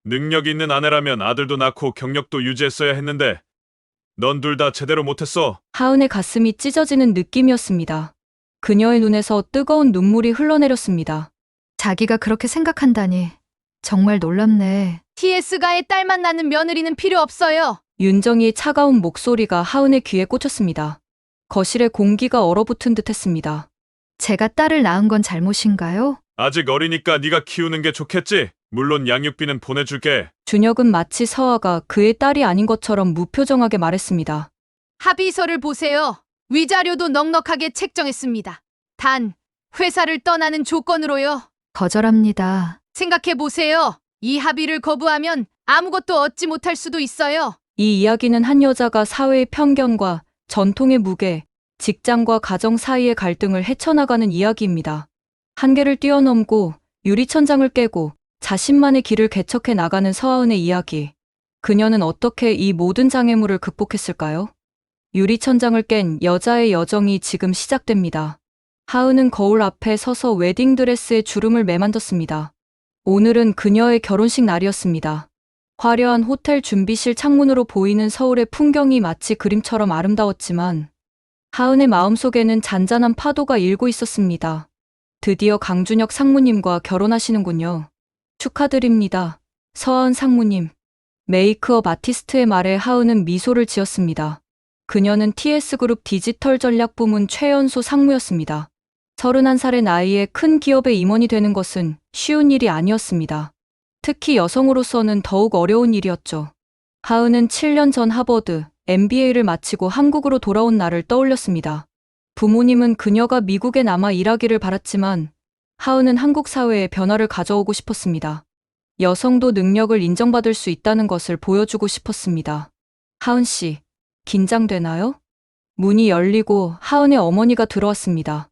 능력 있는 아내라면 아들도 낳고 경력도 유지했어야 했는데 넌 둘 다 제대로 못했어. 하은의 가슴이 찢어지는 느낌이었습니다. 그녀의 눈에서 뜨거운 눈물이 흘러내렸습니다. 자기가 그렇게 생각한다니 정말 놀랍네. TS가의 딸만 낳는 며느리는 필요 없어요. 윤정이의 차가운 목소리가 하은의 귀에 꽂혔습니다. 거실에 공기가 얼어붙은 듯 했습니다. 제가 딸을 낳은 건 잘못인가요? 아직 어리니까 네가 키우는 게 좋겠지? 물론 양육비는 보내줄게. 준혁은 마치 서아가 그의 딸이 아닌 것처럼 무표정하게 말했습니다. 합의서를 보세요. 위자료도 넉넉하게 책정했습니다. 단, 회사를 떠나는 조건으로요. 거절합니다. 생각해 보세요. 이 합의를 거부하면 아무것도 얻지 못할 수도 있어요. 이 이야기는 한 여자가 사회의 편견과 전통의 무게, 직장과 가정 사이의 갈등을 헤쳐나가는 이야기입니다. 한계를 뛰어넘고 유리천장을 깨고 자신만의 길을 개척해 나가는 서하은의 이야기. 그녀는 어떻게 이 모든 장애물을 극복했을까요? 유리천장을 깬 여자의 여정이 지금 시작됩니다. 하은은 거울 앞에 서서 웨딩드레스에 주름을 매만졌습니다. 오늘은 그녀의 결혼식 날이었습니다. 화려한 호텔 준비실 창문으로 보이는 서울의 풍경이 마치 그림처럼 아름다웠지만 하은의 마음속에는 잔잔한 파도가 일고 있었습니다. 드디어 강준혁 상무님과 결혼하시는군요. 축하드립니다. 서하은 상무님. 메이크업 아티스트의 말에 하은은 미소를 지었습니다. 그녀는 TS그룹 디지털 전략 부문 최연소 상무였습니다. 31살의 나이에 큰 기업의 임원이 되는 것은 쉬운 일이 아니었습니다. 특히 여성으로서는 더욱 어려운 일이었죠. 하은은 7년 전 하버드 MBA를 마치고 한국으로 돌아온 날을 떠올렸습니다. 부모님은 그녀가 미국에 남아 일하기를 바랐지만 하은은 한국 사회에 변화를 가져오고 싶었습니다. 여성도 능력을 인정받을 수 있다는 것을 보여주고 싶었습니다. 하은 씨, 긴장되나요? 문이 열리고 하은의 어머니가 들어왔습니다.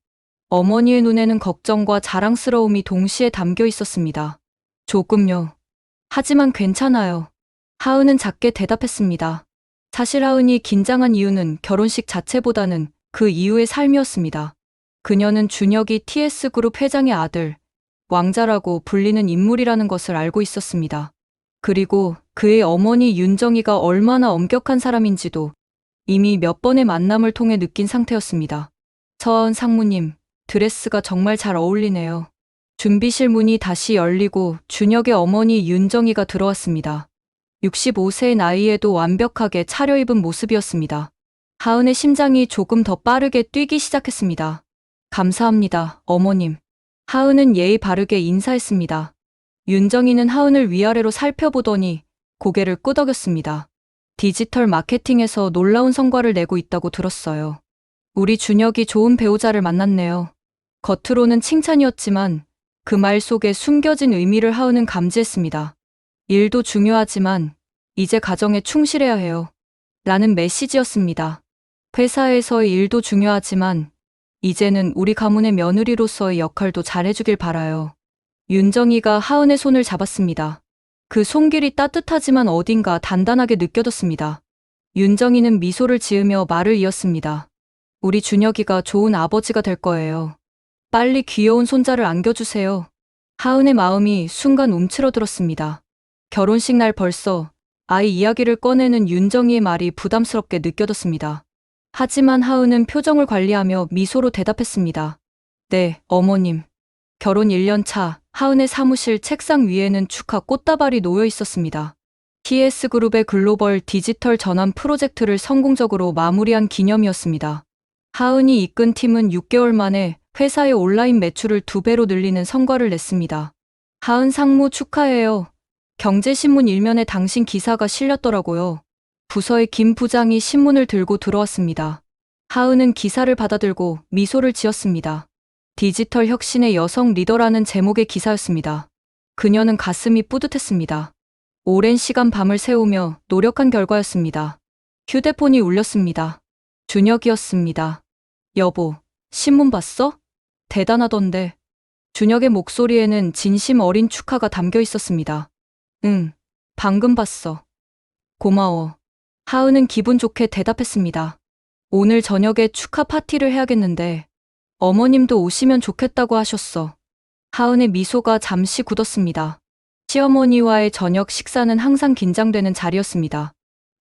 어머니의 눈에는 걱정과 자랑스러움이 동시에 담겨 있었습니다. 조금요. 하지만 괜찮아요. 하은은 작게 대답했습니다. 사실 하은이 긴장한 이유는 결혼식 자체보다는 그 이후의 삶이었습니다. 그녀는 준혁이 TS그룹 회장의 아들, 왕자라고 불리는 인물이라는 것을 알고 있었습니다. 그리고 그의 어머니 윤정이가 얼마나 엄격한 사람인지도 이미 몇 번의 만남을 통해 느낀 상태였습니다. 서하은 상무님, 드레스가 정말 잘 어울리네요. 준비실 문이 다시 열리고 준혁의 어머니 윤정이가 들어왔습니다. 65세의 나이에도 완벽하게 차려입은 모습이었습니다. 하은의 심장이 조금 더 빠르게 뛰기 시작했습니다. 감사합니다, 어머님. 하은은 예의 바르게 인사했습니다. 윤정이는 하은을 위아래로 살펴보더니 고개를 끄덕였습니다. 디지털 마케팅에서 놀라운 성과를 내고 있다고 들었어요. 우리 준혁이 좋은 배우자를 만났네요. 겉으로는 칭찬이었지만 그 말 속에 숨겨진 의미를 하은은 감지했습니다. 일도 중요하지만 이제 가정에 충실해야 해요. 라는 메시지였습니다. 회사에서의 일도 중요하지만 이제는 우리 가문의 며느리로서의 역할도 잘해주길 바라요. 윤정이가 하은의 손을 잡았습니다. 그 손길이 따뜻하지만 어딘가 단단하게 느껴졌습니다. 윤정이는 미소를 지으며 말을 이었습니다. 우리 준혁이가 좋은 아버지가 될 거예요. 빨리 귀여운 손자를 안겨주세요. 하은의 마음이 순간 움츠러들었습니다. 결혼식 날 벌써 아이 이야기를 꺼내는 윤정이의 말이 부담스럽게 느껴졌습니다. 하지만 하은은 표정을 관리하며 미소로 대답했습니다. 네, 어머님. 결혼 1년 차 하은의 사무실 책상 위에는 축하 꽃다발이 놓여 있었습니다. TS그룹의 글로벌 디지털 전환 프로젝트를 성공적으로 마무리한 기념이었습니다. 하은이 이끈 팀은 6개월 만에 회사의 온라인 매출을 2배로 늘리는 성과를 냈습니다. 하은 상무 축하해요. 경제신문 일면에 당신 기사가 실렸더라고요. 부서의 김 부장이 신문을 들고 들어왔습니다. 하은은 기사를 받아들고 미소를 지었습니다. 디지털 혁신의 여성 리더라는 제목의 기사였습니다. 그녀는 가슴이 뿌듯했습니다. 오랜 시간 밤을 새우며 노력한 결과였습니다. 휴대폰이 울렸습니다. 준혁이었습니다. 여보, 신문 봤어? 대단하던데. 준혁의 목소리에는 진심 어린 축하가 담겨 있었습니다. 응, 방금 봤어. 고마워. 하은은 기분 좋게 대답했습니다. 오늘 저녁에 축하 파티를 해야겠는데 어머님도 오시면 좋겠다고 하셨어. 하은의 미소가 잠시 굳었습니다. 시어머니와의 저녁 식사는 항상 긴장되는 자리였습니다.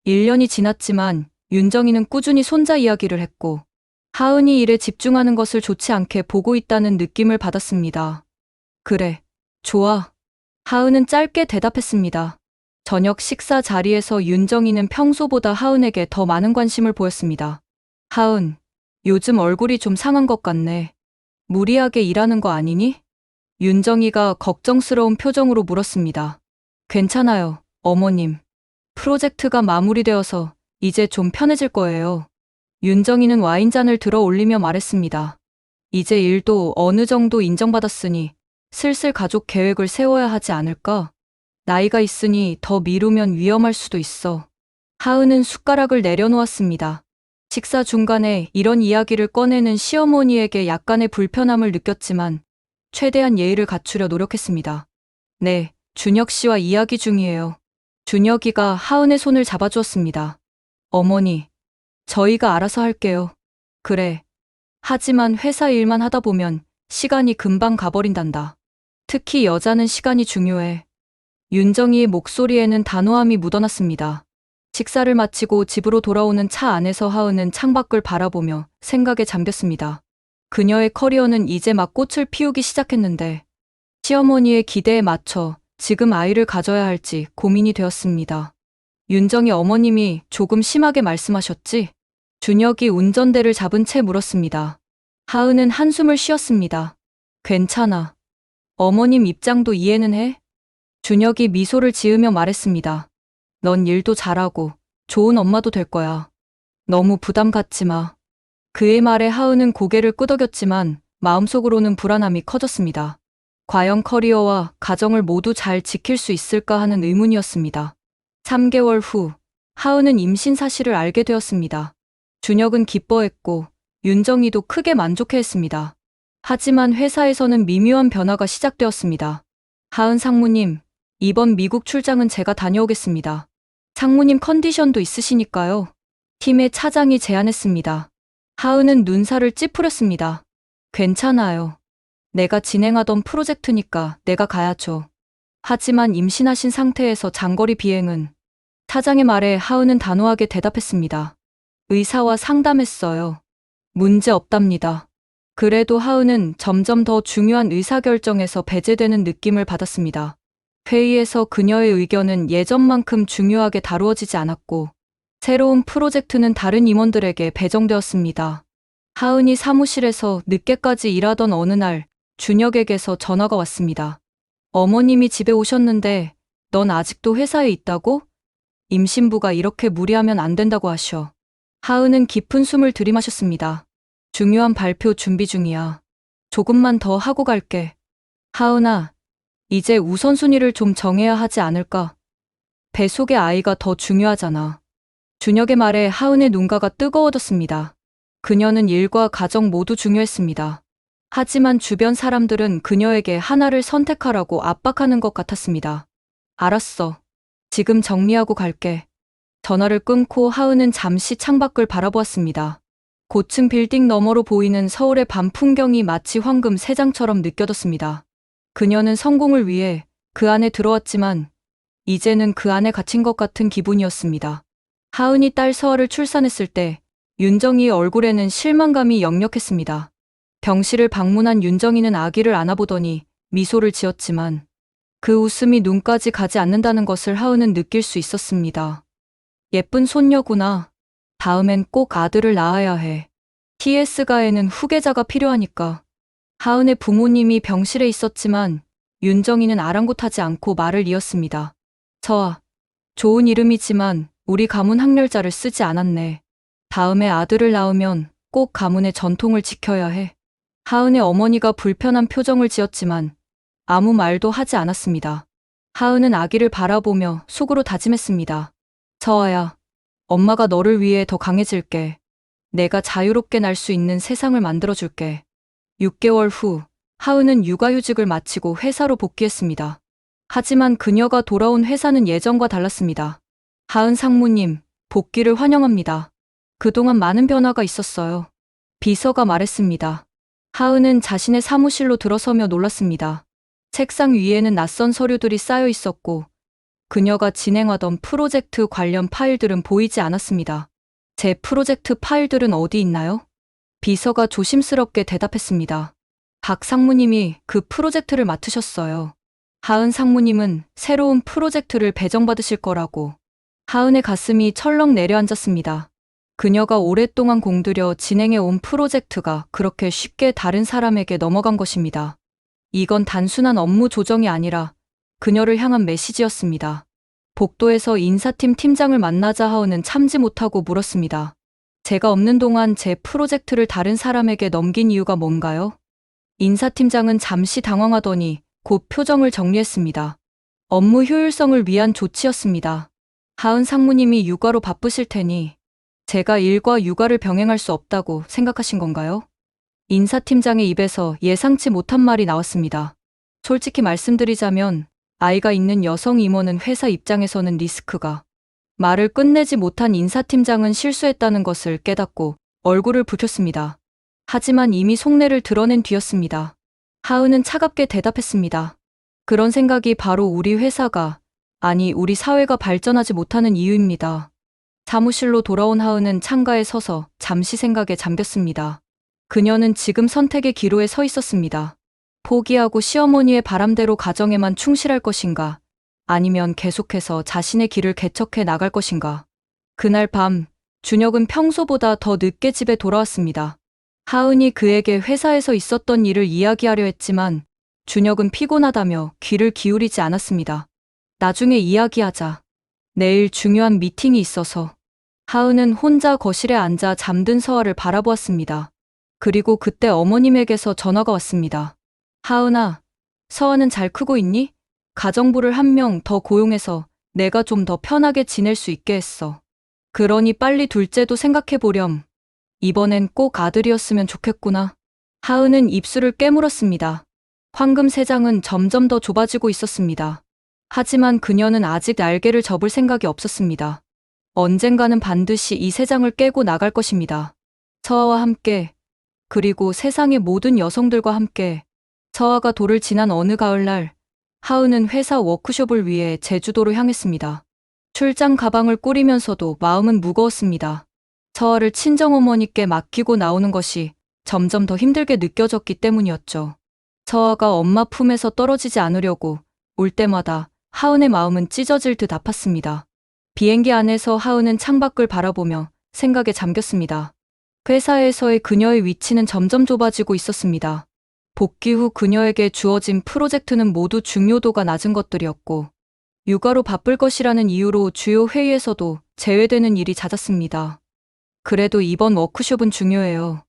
1년이 지났지만 윤정이는 꾸준히 손자 이야기를 했고 하은이 일에 집중하는 것을 좋지 않게 보고 있다는 느낌을 받았습니다. 그래, 좋아. 하은은 짧게 대답했습니다. 저녁 식사 자리에서 윤정이는 평소보다 하은에게 더 많은 관심을 보였습니다. 하은, 요즘 얼굴이 좀 상한 것 같네. 무리하게 일하는 거 아니니? 윤정이가 걱정스러운 표정으로 물었습니다. 괜찮아요, 어머님. 프로젝트가 마무리되어서 이제 좀 편해질 거예요. 윤정이는 와인잔을 들어 올리며 말했습니다. 이제 일도 어느 정도 인정받았으니 슬슬 가족 계획을 세워야 하지 않을까? 나이가 있으니 더 미루면 위험할 수도 있어. 하은은 숟가락을 내려놓았습니다. 식사 중간에 이런 이야기를 꺼내는 시어머니에게 약간의 불편함을 느꼈지만 최대한 예의를 갖추려 노력했습니다. 네, 준혁 씨와 이야기 중이에요. 준혁이가 하은의 손을 잡아주었습니다. 어머니, 저희가 알아서 할게요. 그래. 하지만 회사 일만 하다 보면 시간이 금방 가버린단다. 특히 여자는 시간이 중요해. 윤정이의 목소리에는 단호함이 묻어났습니다. 식사를 마치고 집으로 돌아오는 차 안에서 하은은 창밖을 바라보며 생각에 잠겼습니다. 그녀의 커리어는 이제 막 꽃을 피우기 시작했는데 시어머니의 기대에 맞춰 지금 아이를 가져야 할지 고민이 되었습니다. 윤정이 어머님이 조금 심하게 말씀하셨지? 준혁이 운전대를 잡은 채 물었습니다. 하은은 한숨을 쉬었습니다. 괜찮아. 어머님 입장도 이해는 해? 준혁이 미소를 지으며 말했습니다. 넌 일도 잘하고 좋은 엄마도 될 거야. 너무 부담 갖지 마. 그의 말에 하은은 고개를 끄덕였지만 마음속으로는 불안함이 커졌습니다. 과연 커리어와 가정을 모두 잘 지킬 수 있을까 하는 의문이었습니다. 3개월 후, 하은은 임신 사실을 알게 되었습니다. 준혁은 기뻐했고 윤정이도 크게 만족해했습니다. 하지만 회사에서는 미묘한 변화가 시작되었습니다. 하은 상무님, 이번 미국 출장은 제가 다녀오겠습니다. 상무님 컨디션도 있으시니까요. 팀의 차장이 제안했습니다. 하은은 눈살을 찌푸렸습니다. 괜찮아요. 내가 진행하던 프로젝트니까 내가 가야죠. 하지만 임신하신 상태에서 장거리 비행은 차장의 말에 하은은 단호하게 대답했습니다. 의사와 상담했어요. 문제 없답니다. 그래도 하은은 점점 더 중요한 의사결정에서 배제되는 느낌을 받았습니다. 회의에서 그녀의 의견은 예전만큼 중요하게 다루어지지 않았고 새로운 프로젝트는 다른 임원들에게 배정되었습니다. 하은이 사무실에서 늦게까지 일하던 어느 날 준혁에게서 전화가 왔습니다. 어머님이 집에 오셨는데 넌 아직도 회사에 있다고? 임신부가 이렇게 무리하면 안 된다고 하셔. 하은은 깊은 숨을 들이마셨습니다. 중요한 발표 준비 중이야. 조금만 더 하고 갈게. 하은아, 이제 우선순위를 좀 정해야 하지 않을까? 배 속의 아이가 더 중요하잖아. 준혁의 말에 하은의 눈가가 뜨거워졌습니다. 그녀는 일과 가정 모두 중요했습니다. 하지만 주변 사람들은 그녀에게 하나를 선택하라고 압박하는 것 같았습니다. 알았어. 지금 정리하고 갈게. 전화를 끊고 하은은 잠시 창밖을 바라보았습니다. 고층 빌딩 너머로 보이는 서울의 밤 풍경이 마치 황금 세 장처럼 느껴졌습니다. 그녀는 성공을 위해 그 안에 들어왔지만 이제는 그 안에 갇힌 것 같은 기분이었습니다. 하은이 딸 서아를 출산했을 때 윤정이의 얼굴에는 실망감이 역력했습니다. 병실을 방문한 윤정이는 아기를 안아보더니 미소를 지었지만 그 웃음이 눈까지 가지 않는다는 것을 하은은 느낄 수 있었습니다. 예쁜 손녀구나. 다음엔 꼭 아들을 낳아야 해. TS가에는 후계자가 필요하니까. 하은의 부모님이 병실에 있었지만 윤정이는 아랑곳하지 않고 말을 이었습니다. 서아, 좋은 이름이지만 우리 가문 학렬자를 쓰지 않았네. 다음에 아들을 낳으면 꼭 가문의 전통을 지켜야 해. 하은의 어머니가 불편한 표정을 지었지만 아무 말도 하지 않았습니다. 하은은 아기를 바라보며 속으로 다짐했습니다. 서아야, 엄마가 너를 위해 더 강해질게. 내가 자유롭게 날 수 있는 세상을 만들어줄게. 6개월 후, 하은은 육아휴직을 마치고 회사로 복귀했습니다. 하지만 그녀가 돌아온 회사는 예전과 달랐습니다. 하은 상무님, 복귀를 환영합니다. 그동안 많은 변화가 있었어요. 비서가 말했습니다. 하은은 자신의 사무실로 들어서며 놀랐습니다. 책상 위에는 낯선 서류들이 쌓여 있었고 그녀가 진행하던 프로젝트 관련 파일들은 보이지 않았습니다. 제 프로젝트 파일들은 어디 있나요? 비서가 조심스럽게 대답했습니다. 박 상무님이 그 프로젝트를 맡으셨어요. 하은 상무님은 새로운 프로젝트를 배정받으실 거라고. 하은의 가슴이 철렁 내려앉았습니다. 그녀가 오랫동안 공들여 진행해온 프로젝트가 그렇게 쉽게 다른 사람에게 넘어간 것입니다. 이건 단순한 업무 조정이 아니라 그녀를 향한 메시지였습니다. 복도에서 인사팀 팀장을 만나자 하은은 참지 못하고 물었습니다. 제가 없는 동안 제 프로젝트를 다른 사람에게 넘긴 이유가 뭔가요? 인사팀장은 잠시 당황하더니 곧 표정을 정리했습니다. 업무 효율성을 위한 조치였습니다. 하은 상무님이 육아로 바쁘실 테니 제가 일과 육아를 병행할 수 없다고 생각하신 건가요? 인사팀장의 입에서 예상치 못한 말이 나왔습니다. 솔직히 말씀드리자면 아이가 있는 여성 임원은 회사 입장에서는 리스크가. 말을 끝내지 못한 인사팀장은 실수했다는 것을 깨닫고 얼굴을 붉혔습니다. 하지만 이미 속내를 드러낸 뒤였습니다. 하은은 차갑게 대답했습니다. 그런 생각이 바로 우리 회사가, 아니 우리 사회가 발전하지 못하는 이유입니다. 사무실로 돌아온 하은은 창가에 서서 잠시 생각에 잠겼습니다. 그녀는 지금 선택의 기로에 서 있었습니다. 포기하고 시어머니의 바람대로 가정에만 충실할 것인가, 아니면 계속해서 자신의 길을 개척해 나갈 것인가. 그날 밤, 준혁은 평소보다 더 늦게 집에 돌아왔습니다. 하은이 그에게 회사에서 있었던 일을 이야기하려 했지만 준혁은 피곤하다며 귀를 기울이지 않았습니다. 나중에 이야기하자. 내일 중요한 미팅이 있어서. 하은은 혼자 거실에 앉아 잠든 서아를 바라보았습니다. 그리고 그때 어머님에게서 전화가 왔습니다. 하은아, 서아는 잘 크고 있니? 가정부를 한 명 더 고용해서 내가 좀 더 편하게 지낼 수 있게 했어. 그러니 빨리 둘째도 생각해 보렴. 이번엔 꼭 아들이었으면 좋겠구나. 하은은 입술을 깨물었습니다. 황금 세장은 점점 더 좁아지고 있었습니다. 하지만 그녀는 아직 날개를 접을 생각이 없었습니다. 언젠가는 반드시 이 세장을 깨고 나갈 것입니다. 서아와 함께, 그리고 세상의 모든 여성들과 함께. 서아가 도를 지난 어느 가을날, 하은은 회사 워크숍을 위해 제주도로 향했습니다. 출장 가방을 꾸리면서도 마음은 무거웠습니다. 서아를 친정어머니께 맡기고 나오는 것이 점점 더 힘들게 느껴졌기 때문이었죠. 서아가 엄마 품에서 떨어지지 않으려고 올 때마다 하은의 마음은 찢어질 듯 아팠습니다. 비행기 안에서 하은은 창밖을 바라보며 생각에 잠겼습니다. 회사에서의 그녀의 위치는 점점 좁아지고 있었습니다. 복귀 후 그녀에게 주어진 프로젝트는 모두 중요도가 낮은 것들이었고 육아로 바쁠 것이라는 이유로 주요 회의에서도 제외되는 일이 잦았습니다. 그래도 이번 워크숍은 중요해요.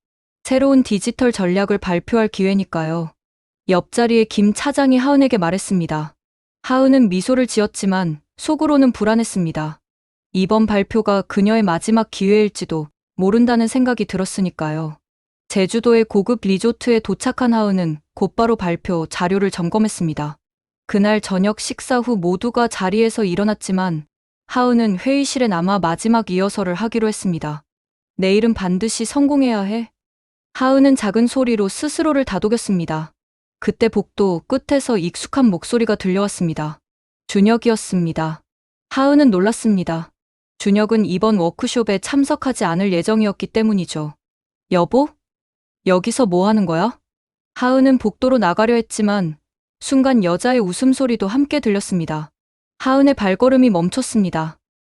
새로운 디지털 전략을 발표할 기회니까요. 옆자리에 김 차장이 하은에게 말했습니다. 하은은 미소를 지었지만 속으로는 불안했습니다. 이번 발표가 그녀의 마지막 기회일지도 모른다는 생각이 들었으니까요. 제주도의 고급 리조트에 도착한 하은은 곧바로 발표 자료를 점검했습니다. 그날 저녁 식사 후 모두가 자리에서 일어났지만 하은은 회의실에 남아 마지막 리허설을 하기로 했습니다. 내일은 반드시 성공해야 해. 하은은 작은 소리로 스스로를 다독였습니다. 그때 복도 끝에서 익숙한 목소리가 들려왔습니다. 준혁이었습니다. 하은은 놀랐습니다. 준혁은 이번 워크숍에 참석하지 않을 예정이었기 때문이죠. 여보? 여기서 뭐 하는 거야? 하은은 복도로 나가려 했지만 순간 여자의 웃음소리도 함께 들렸습니다. 하은의 발걸음이 멈췄습니다.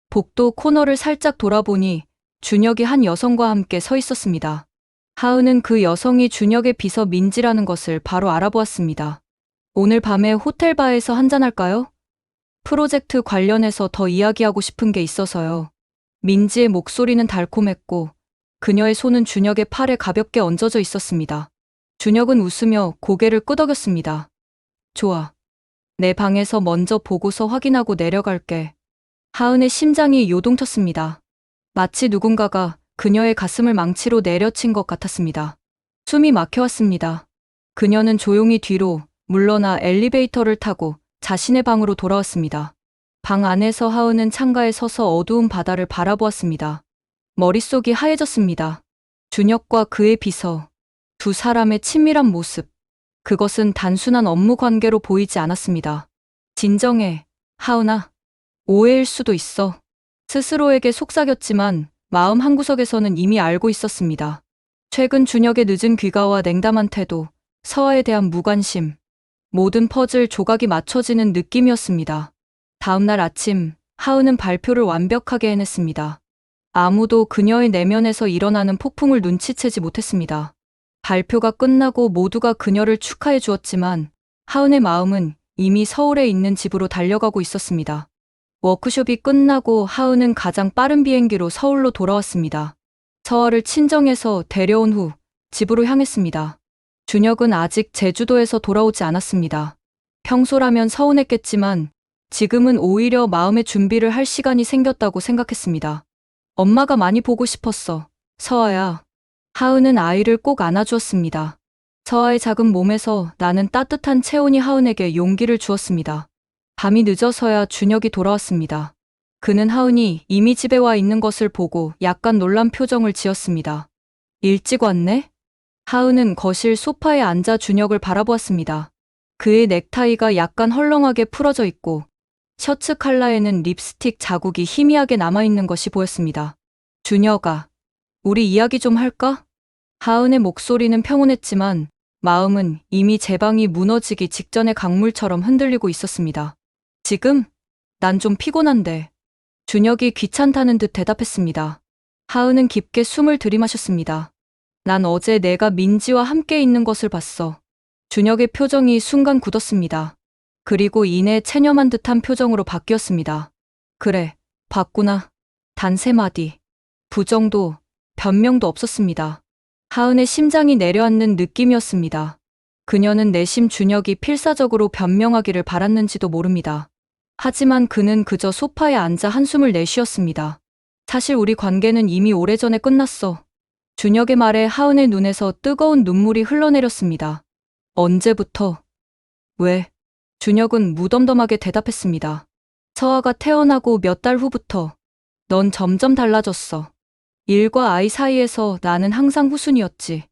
복도 코너를 살짝 돌아보니 준혁이 한 여성과 함께 서 있었습니다. 하은은 그 여성이 준혁의 비서 민지라는 것을 바로 알아보았습니다. 오늘 밤에 호텔바에서 한잔할까요? 프로젝트 관련해서 더 이야기하고 싶은 게 있어서요. 민지의 목소리는 달콤했고 그녀의 손은 준혁의 팔에 가볍게 얹어져 있었습니다. 준혁은 웃으며 고개를 끄덕였습니다. 좋아. 내 방에서 먼저 보고서 확인하고 내려갈게. 하은의 심장이 요동쳤습니다. 마치 누군가가 그녀의 가슴을 망치로 내려친 것 같았습니다. 숨이 막혀왔습니다. 그녀는 조용히 뒤로 물러나 엘리베이터를 타고 자신의 방으로 돌아왔습니다. 방 안에서 하은은 창가에 서서 어두운 바다를 바라보았습니다. 머릿속이 하얘졌습니다. 준혁과 그의 비서, 두 사람의 친밀한 모습, 그것은 단순한 업무 관계로 보이지 않았습니다. 진정해, 하은아. 오해일 수도 있어. 스스로에게 속삭였지만 마음 한구석에서는 이미 알고 있었습니다. 최근 준혁의 늦은 귀가와 냉담한 태도, 서아에 대한 무관심, 모든 퍼즐 조각이 맞춰지는 느낌이었습니다. 다음 날 아침, 하은은 발표를 완벽하게 해냈습니다. 아무도 그녀의 내면에서 일어나는 폭풍을 눈치채지 못했습니다. 발표가 끝나고 모두가 그녀를 축하해 주었지만 하은의 마음은 이미 서울에 있는 집으로 달려가고 있었습니다. 워크숍이 끝나고 하은은 가장 빠른 비행기로 서울로 돌아왔습니다. 서아를 친정에서 데려온 후 집으로 향했습니다. 준혁은 아직 제주도에서 돌아오지 않았습니다. 평소라면 서운했겠지만 지금은 오히려 마음의 준비를 할 시간이 생겼다고 생각했습니다. 엄마가 많이 보고 싶었어, 서아야. 하은은 아이를 꼭 안아주었습니다. 서아의 작은 몸에서 나는 따뜻한 체온이 하은에게 용기를 주었습니다. 밤이 늦어서야 준혁이 돌아왔습니다. 그는 하은이 이미 집에 와 있는 것을 보고 약간 놀란 표정을 지었습니다. 일찍 왔네? 하은은 거실 소파에 앉아 준혁을 바라보았습니다. 그의 넥타이가 약간 헐렁하게 풀어져 있고 셔츠 컬러에는 립스틱 자국이 희미하게 남아있는 것이 보였습니다. 준혁아, 우리 이야기 좀 할까? 하은의 목소리는 평온했지만 마음은 이미 제 방이 무너지기 직전의 강물처럼 흔들리고 있었습니다. 지금? 난 좀 피곤한데. 준혁이 귀찮다는 듯 대답했습니다. 하은은 깊게 숨을 들이마셨습니다. 난 어제 내가 민지와 함께 있는 것을 봤어. 준혁의 표정이 순간 굳었습니다. 그리고 이내 체념한 듯한 표정으로 바뀌었습니다. 그래, 봤구나. 단 3마디. 부정도, 변명도 없었습니다. 하은의 심장이 내려앉는 느낌이었습니다. 그녀는 내심 준혁이 필사적으로 변명하기를 바랐는지도 모릅니다. 하지만 그는 그저 소파에 앉아 한숨을 내쉬었습니다. 사실 우리 관계는 이미 오래전에 끝났어. 준혁의 말에 하은의 눈에서 뜨거운 눈물이 흘러내렸습니다. 언제부터? 왜? 준혁은 무덤덤하게 대답했습니다. 서아가 태어나고 몇 달 후부터. 넌 점점 달라졌어. 일과 아이 사이에서 나는 항상 후순이었지.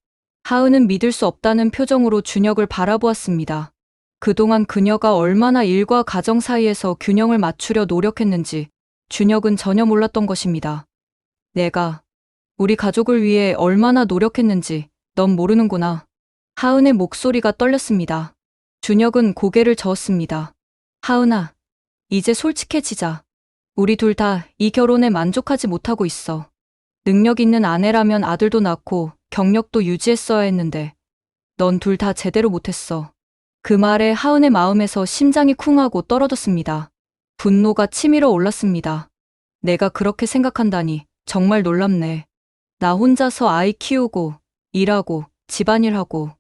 하은은 믿을 수 없다는 표정으로 준혁을 바라보았습니다. 그동안 그녀가 얼마나 일과 가정 사이에서 균형을 맞추려 노력했는지 준혁은 전혀 몰랐던 것입니다. 내가 우리 가족을 위해 얼마나 노력했는지 넌 모르는구나. 하은의 목소리가 떨렸습니다. 준혁은 고개를 저었습니다. 하은아, 이제 솔직해지자. 우리 둘 다 이 결혼에 만족하지 못하고 있어. 능력 있는 아내라면 아들도 낳고 경력도 유지했어야 했는데 넌 둘 다 제대로 못했어. 그 말에 하은의 마음에서 심장이 쿵하고 떨어졌습니다. 분노가 치밀어 올랐습니다. 내가 그렇게 생각한다니 정말 놀랍네. 나 혼자서 아이 키우고 일하고 집안일하고.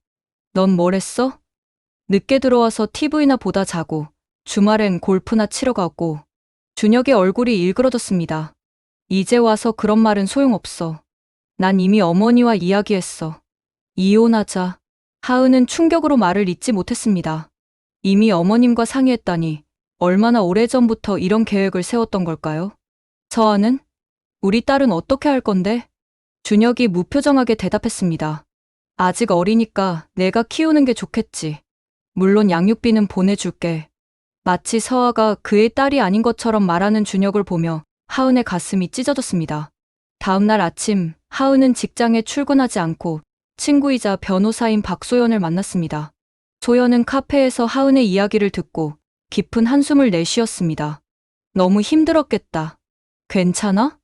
넌 뭘 했어? 늦게 들어와서 TV나 보다 자고 주말엔 골프나 치러 가고. 준혁의 얼굴이 일그러졌습니다. 이제 와서 그런 말은 소용없어. 난 이미 어머니와 이야기했어. 이혼하자. 하은은 충격으로 말을 잇지 못했습니다. 이미 어머님과 상의했다니 얼마나 오래전부터 이런 계획을 세웠던 걸까요? 서아는? 우리 딸은 어떻게 할 건데? 준혁이 무표정하게 대답했습니다. 아직 어리니까 내가 키우는 게 좋겠지. 물론 양육비는 보내줄게. 마치 서아가 그의 딸이 아닌 것처럼 말하는 준혁을 보며 하은의 가슴이 찢어졌습니다. 다음 날 아침, 하은은 직장에 출근하지 않고 친구이자 변호사인 박소연을 만났습니다. 소연은 카페에서 하은의 이야기를 듣고 깊은 한숨을 내쉬었습니다. 너무 힘들었겠다. 괜찮아?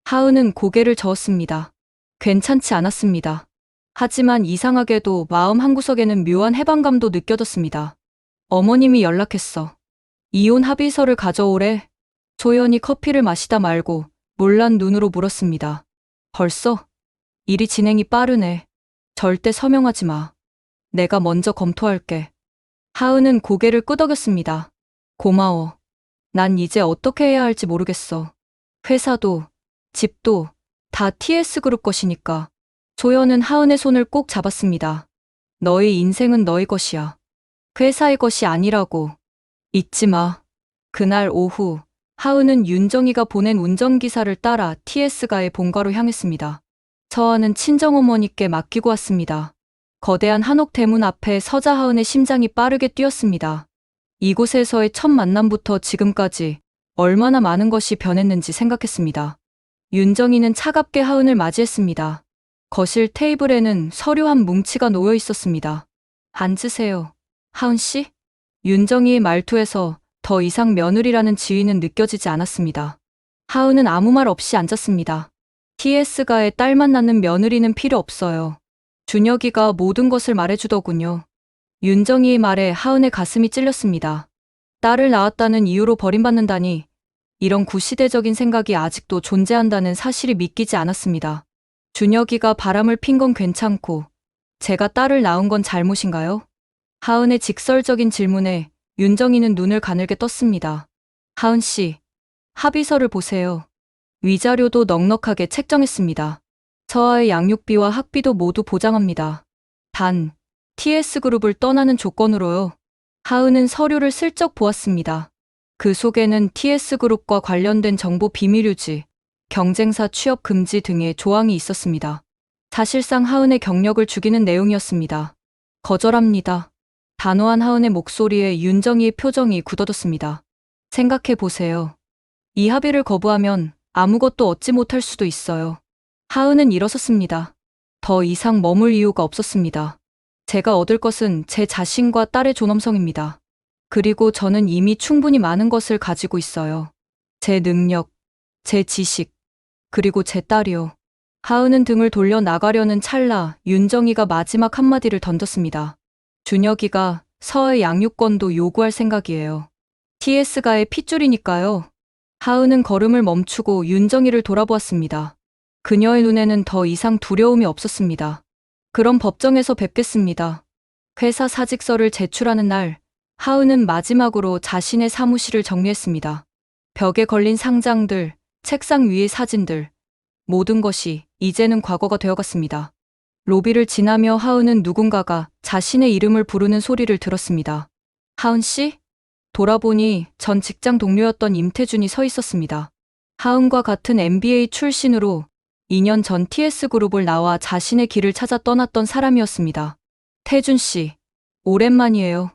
하은은 고개를 저었습니다. 괜찮지 않았습니다. 하지만 이상하게도 마음 한구석에는 묘한 해방감도 느껴졌습니다. 어머님이 연락했어. 이혼 합의서를 가져오래. 소연이 커피를 마시다 말고 몰란 눈으로 물었습니다. 벌써? 일이 진행이 빠르네. 절대 서명하지 마. 내가 먼저 검토할게. 하은은 고개를 끄덕였습니다. 고마워. 난 이제 어떻게 해야 할지 모르겠어. 회사도, 집도 다 TS그룹 것이니까. 소연은 하은의 손을 꼭 잡았습니다. 너의 인생은 너의 것이야. 회사의 것이 아니라고. 잊지 마. 그날 오후, 하은은 윤정이가 보낸 운전기사를 따라 TS가의 본가로 향했습니다. 서아는 친정어머니께 맡기고 왔습니다. 거대한 한옥 대문 앞에 서자 하은의 심장이 빠르게 뛰었습니다. 이곳에서의 첫 만남부터 지금까지 얼마나 많은 것이 변했는지 생각했습니다. 윤정이는 차갑게 하은을 맞이했습니다. 거실 테이블에는 서류 한 뭉치가 놓여 있었습니다. 앉으세요. 하은 씨? 윤정이의 말투에서 더 이상 며느리라는 지위는 느껴지지 않았습니다. 하은은 아무 말 없이 앉았습니다. TS가의 딸만 낳는 며느리는 필요 없어요. 준혁이가 모든 것을 말해주더군요. 윤정이의 말에 하은의 가슴이 찔렸습니다. 딸을 낳았다는 이유로 버림받는다니, 이런 구시대적인 생각이 아직도 존재한다는 사실이 믿기지 않았습니다. 준혁이가 바람을 핀 건 괜찮고 제가 딸을 낳은 건 잘못인가요? 하은의 직설적인 질문에 윤정이는 눈을 가늘게 떴습니다. 하은 씨, 합의서를 보세요. 위자료도 넉넉하게 책정했습니다. 처아의 양육비와 학비도 모두 보장합니다. 단, TS그룹을 떠나는 조건으로요. 하은은 서류를 슬쩍 보았습니다. 그 속에는 TS그룹과 관련된 정보 비밀 유지, 경쟁사 취업 금지 등의 조항이 있었습니다. 사실상 하은의 경력을 죽이는 내용이었습니다. 거절합니다. 단호한 하은의 목소리에 윤정이의 표정이 굳어졌습니다. 생각해 보세요. 이 합의를 거부하면 아무것도 얻지 못할 수도 있어요. 하은은 일어섰습니다. 더 이상 머물 이유가 없었습니다. 제가 얻을 것은 제 자신과 딸의 존엄성입니다. 그리고 저는 이미 충분히 많은 것을 가지고 있어요. 제 능력, 제 지식, 그리고 제 딸이요. 하은은 등을 돌려 나가려는 찰나 윤정이가 마지막 한마디를 던졌습니다. 준혁이가 서의 양육권도 요구할 생각이에요. TS가의 핏줄이니까요. 하은은 걸음을 멈추고 윤정이를 돌아보았습니다. 그녀의 눈에는 더 이상 두려움이 없었습니다. 그럼 법정에서 뵙겠습니다. 회사 사직서를 제출하는 날, 하은은 마지막으로 자신의 사무실을 정리했습니다. 벽에 걸린 상장들, 책상 위의 사진들, 모든 것이 이제는 과거가 되어갔습니다. 로비를 지나며 하은은 누군가가 자신의 이름을 부르는 소리를 들었습니다. 하은 씨? 돌아보니 전 직장 동료였던 임태준이 서 있었습니다. 하은과 같은 MBA 출신으로 2년 전 TS그룹을 나와 자신의 길을 찾아 떠났던 사람이었습니다. 태준 씨, 오랜만이에요.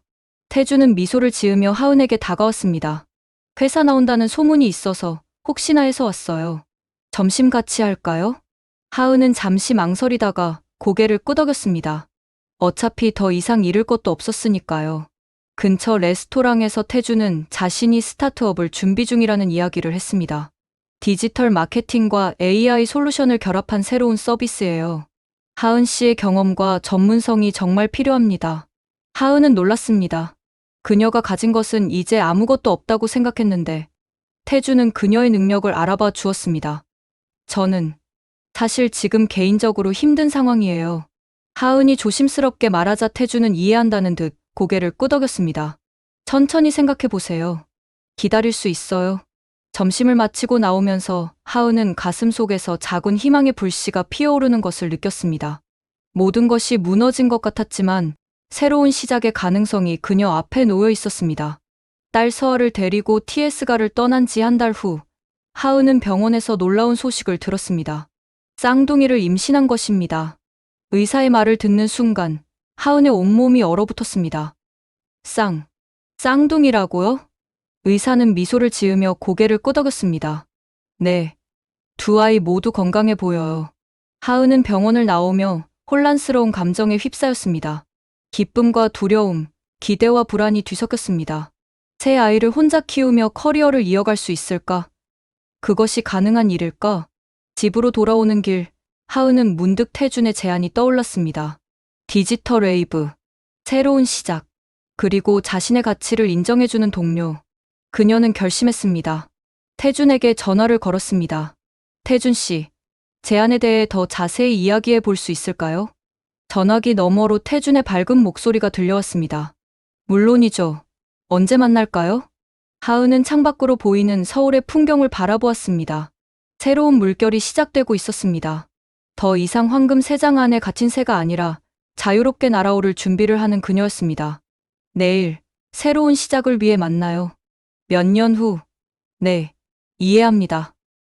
태준은 미소를 지으며 하은에게 다가왔습니다. 회사 나온다는 소문이 있어서 혹시나 해서 왔어요. 점심 같이 할까요? 하은은 잠시 망설이다가 고개를 끄덕였습니다. 어차피 더 이상 잃을 것도 없었으니까요. 근처 레스토랑에서 태준은 자신이 스타트업을 준비 중이라는 이야기를 했습니다. 디지털 마케팅과 AI 솔루션을 결합한 새로운 서비스예요. 하은 씨의 경험과 전문성이 정말 필요합니다. 하은은 놀랐습니다. 그녀가 가진 것은 이제 아무것도 없다고 생각했는데 태준은 그녀의 능력을 알아봐 주었습니다. 저는 사실 지금 개인적으로 힘든 상황이에요. 하은이 조심스럽게 말하자 태준은 이해한다는 듯 고개를 끄덕였습니다. 천천히 생각해 보세요. 기다릴 수 있어요. 점심을 마치고 나오면서 하은은 가슴 속에서 작은 희망의 불씨가 피어오르는 것을 느꼈습니다. 모든 것이 무너진 것 같았지만 새로운 시작의 가능성이 그녀 앞에 놓여 있었습니다. 딸 서아를 데리고 TS가를 떠난 지 한 달 후, 하은은 병원에서 놀라운 소식을 들었습니다. 쌍둥이를 임신한 것입니다. 의사의 말을 듣는 순간 하은의 온몸이 얼어붙었습니다. 쌍둥이라고요? 의사는 미소를 지으며 고개를 끄덕였습니다. 네, 두 아이 모두 건강해 보여요. 하은은 병원을 나오며 혼란스러운 감정에 휩싸였습니다. 기쁨과 두려움, 기대와 불안이 뒤섞였습니다. 새 아이를 혼자 키우며 커리어를 이어갈 수 있을까? 그것이 가능한 일일까? 집으로 돌아오는 길, 하은은 문득 태준의 제안이 떠올랐습니다. 디지털 웨이브, 새로운 시작, 그리고 자신의 가치를 인정해주는 동료. 그녀는 결심했습니다. 태준에게 전화를 걸었습니다. 태준 씨, 제안에 대해 더 자세히 이야기해 볼 수 있을까요? 전화기 너머로 태준의 밝은 목소리가 들려왔습니다. 물론이죠. 언제 만날까요? 하은은 창밖으로 보이는 서울의 풍경을 바라보았습니다. 새로운 물결이 시작되고 있었습니다. 더 이상 황금 새장 안에 갇힌 새가 아니라 자유롭게 날아오를 준비를 하는 그녀였습니다. 내일, 새로운 시작을 위해 만나요. 몇 년 후. 네, 이해합니다.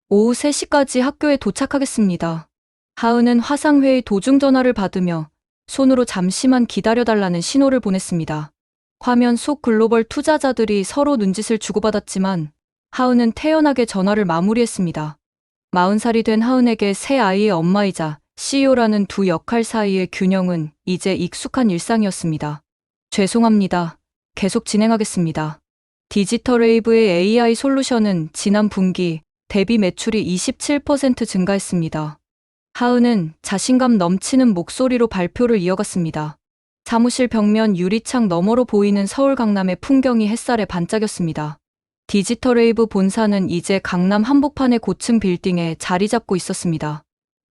오후 3시까지 학교에 도착하겠습니다. 하은은 화상회의 도중 전화를 받으며 손으로 잠시만 기다려달라는 신호를 보냈습니다. 화면 속 글로벌 투자자들이 서로 눈짓을 주고받았지만 하은은 태연하게 전화를 마무리했습니다. 40살이 된 하은에게 새 아이의 엄마이자 CEO라는 두 역할 사이의 균형은 이제 익숙한 일상이었습니다. 죄송합니다. 계속 진행하겠습니다. 디지털웨이브의 AI 솔루션은 지난 분기 대비 매출이 27% 증가했습니다. 하은은 자신감 넘치는 목소리로 발표를 이어갔습니다. 사무실 벽면 유리창 너머로 보이는 서울 강남의 풍경이 햇살에 반짝였습니다. 디지털웨이브 본사는 이제 강남 한복판의 고층 빌딩에 자리 잡고 있었습니다.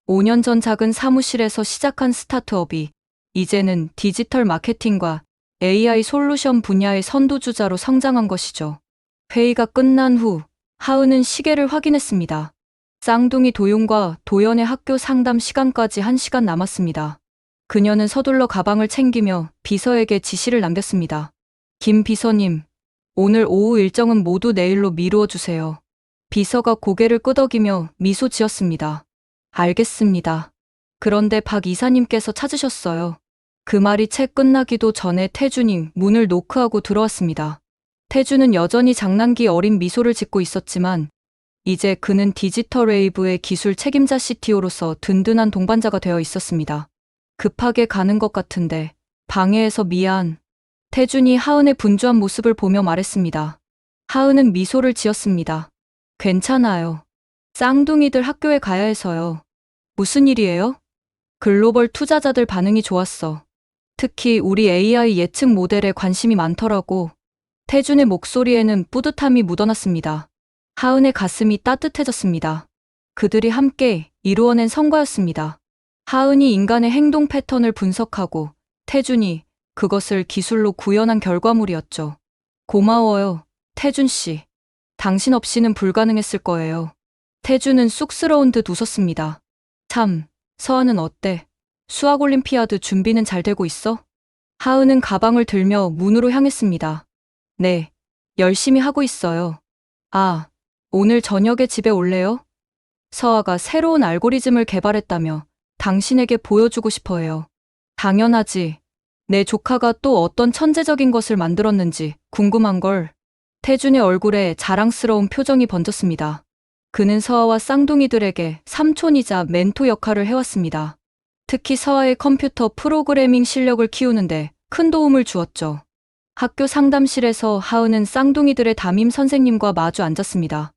5년 전 작은 사무실에서 시작한 스타트업이 이제는 디지털 마케팅과 AI 솔루션 분야의 선두주자로 성장한 것이죠. 회의가 끝난 후 하은은 시계를 확인했습니다. 쌍둥이 도윤과 도연의 학교 상담 시간까지 1시간 남았습니다. 그녀는 서둘러 가방을 챙기며 비서에게 지시를 남겼습니다. 김 비서님, 오늘 오후 일정은 모두 내일로 미루어 주세요. 비서가 고개를 끄덕이며 미소 지었습니다. 알겠습니다. 그런데 박 이사님께서 찾으셨어요. 그 말이 채 끝나기도 전에 태준이 문을 노크하고 들어왔습니다. 태준은 여전히 장난기 어린 미소를 짓고 있었지만 이제 그는 디지털웨이브의 기술 책임자 CTO로서 든든한 동반자가 되어 있었습니다. 급하게 가는 것 같은데 방해해서 미안. 태준이 하은의 분주한 모습을 보며 말했습니다. 하은은 미소를 지었습니다. 괜찮아요. 쌍둥이들 학교에 가야 해서요. 무슨 일이에요? 글로벌 투자자들 반응이 좋았어. 특히 우리 AI 예측 모델에 관심이 많더라고. 태준의 목소리에는 뿌듯함이 묻어났습니다. 하은의 가슴이 따뜻해졌습니다. 그들이 함께 이루어낸 성과였습니다. 하은이 인간의 행동 패턴을 분석하고 태준이 그것을 기술로 구현한 결과물이었죠. 고마워요, 태준 씨. 당신 없이는 불가능했을 거예요. 태준은 쑥스러운 듯 웃었습니다. 참, 서아는 어때? 수학올림피아드 준비는 잘 되고 있어? 하은은 가방을 들며 문으로 향했습니다. 네, 열심히 하고 있어요. 아, 오늘 저녁에 집에 올래요? 서아가 새로운 알고리즘을 개발했다며 당신에게 보여주고 싶어 해요. 당연하지. 내 조카가 또 어떤 천재적인 것을 만들었는지 궁금한걸. 태준의 얼굴에 자랑스러운 표정이 번졌습니다. 그는 서아와 쌍둥이들에게 삼촌이자 멘토 역할을 해왔습니다. 특히 서아의 컴퓨터 프로그래밍 실력을 키우는데 큰 도움을 주었죠. 학교 상담실에서 하은은 쌍둥이들의 담임 선생님과 마주 앉았습니다.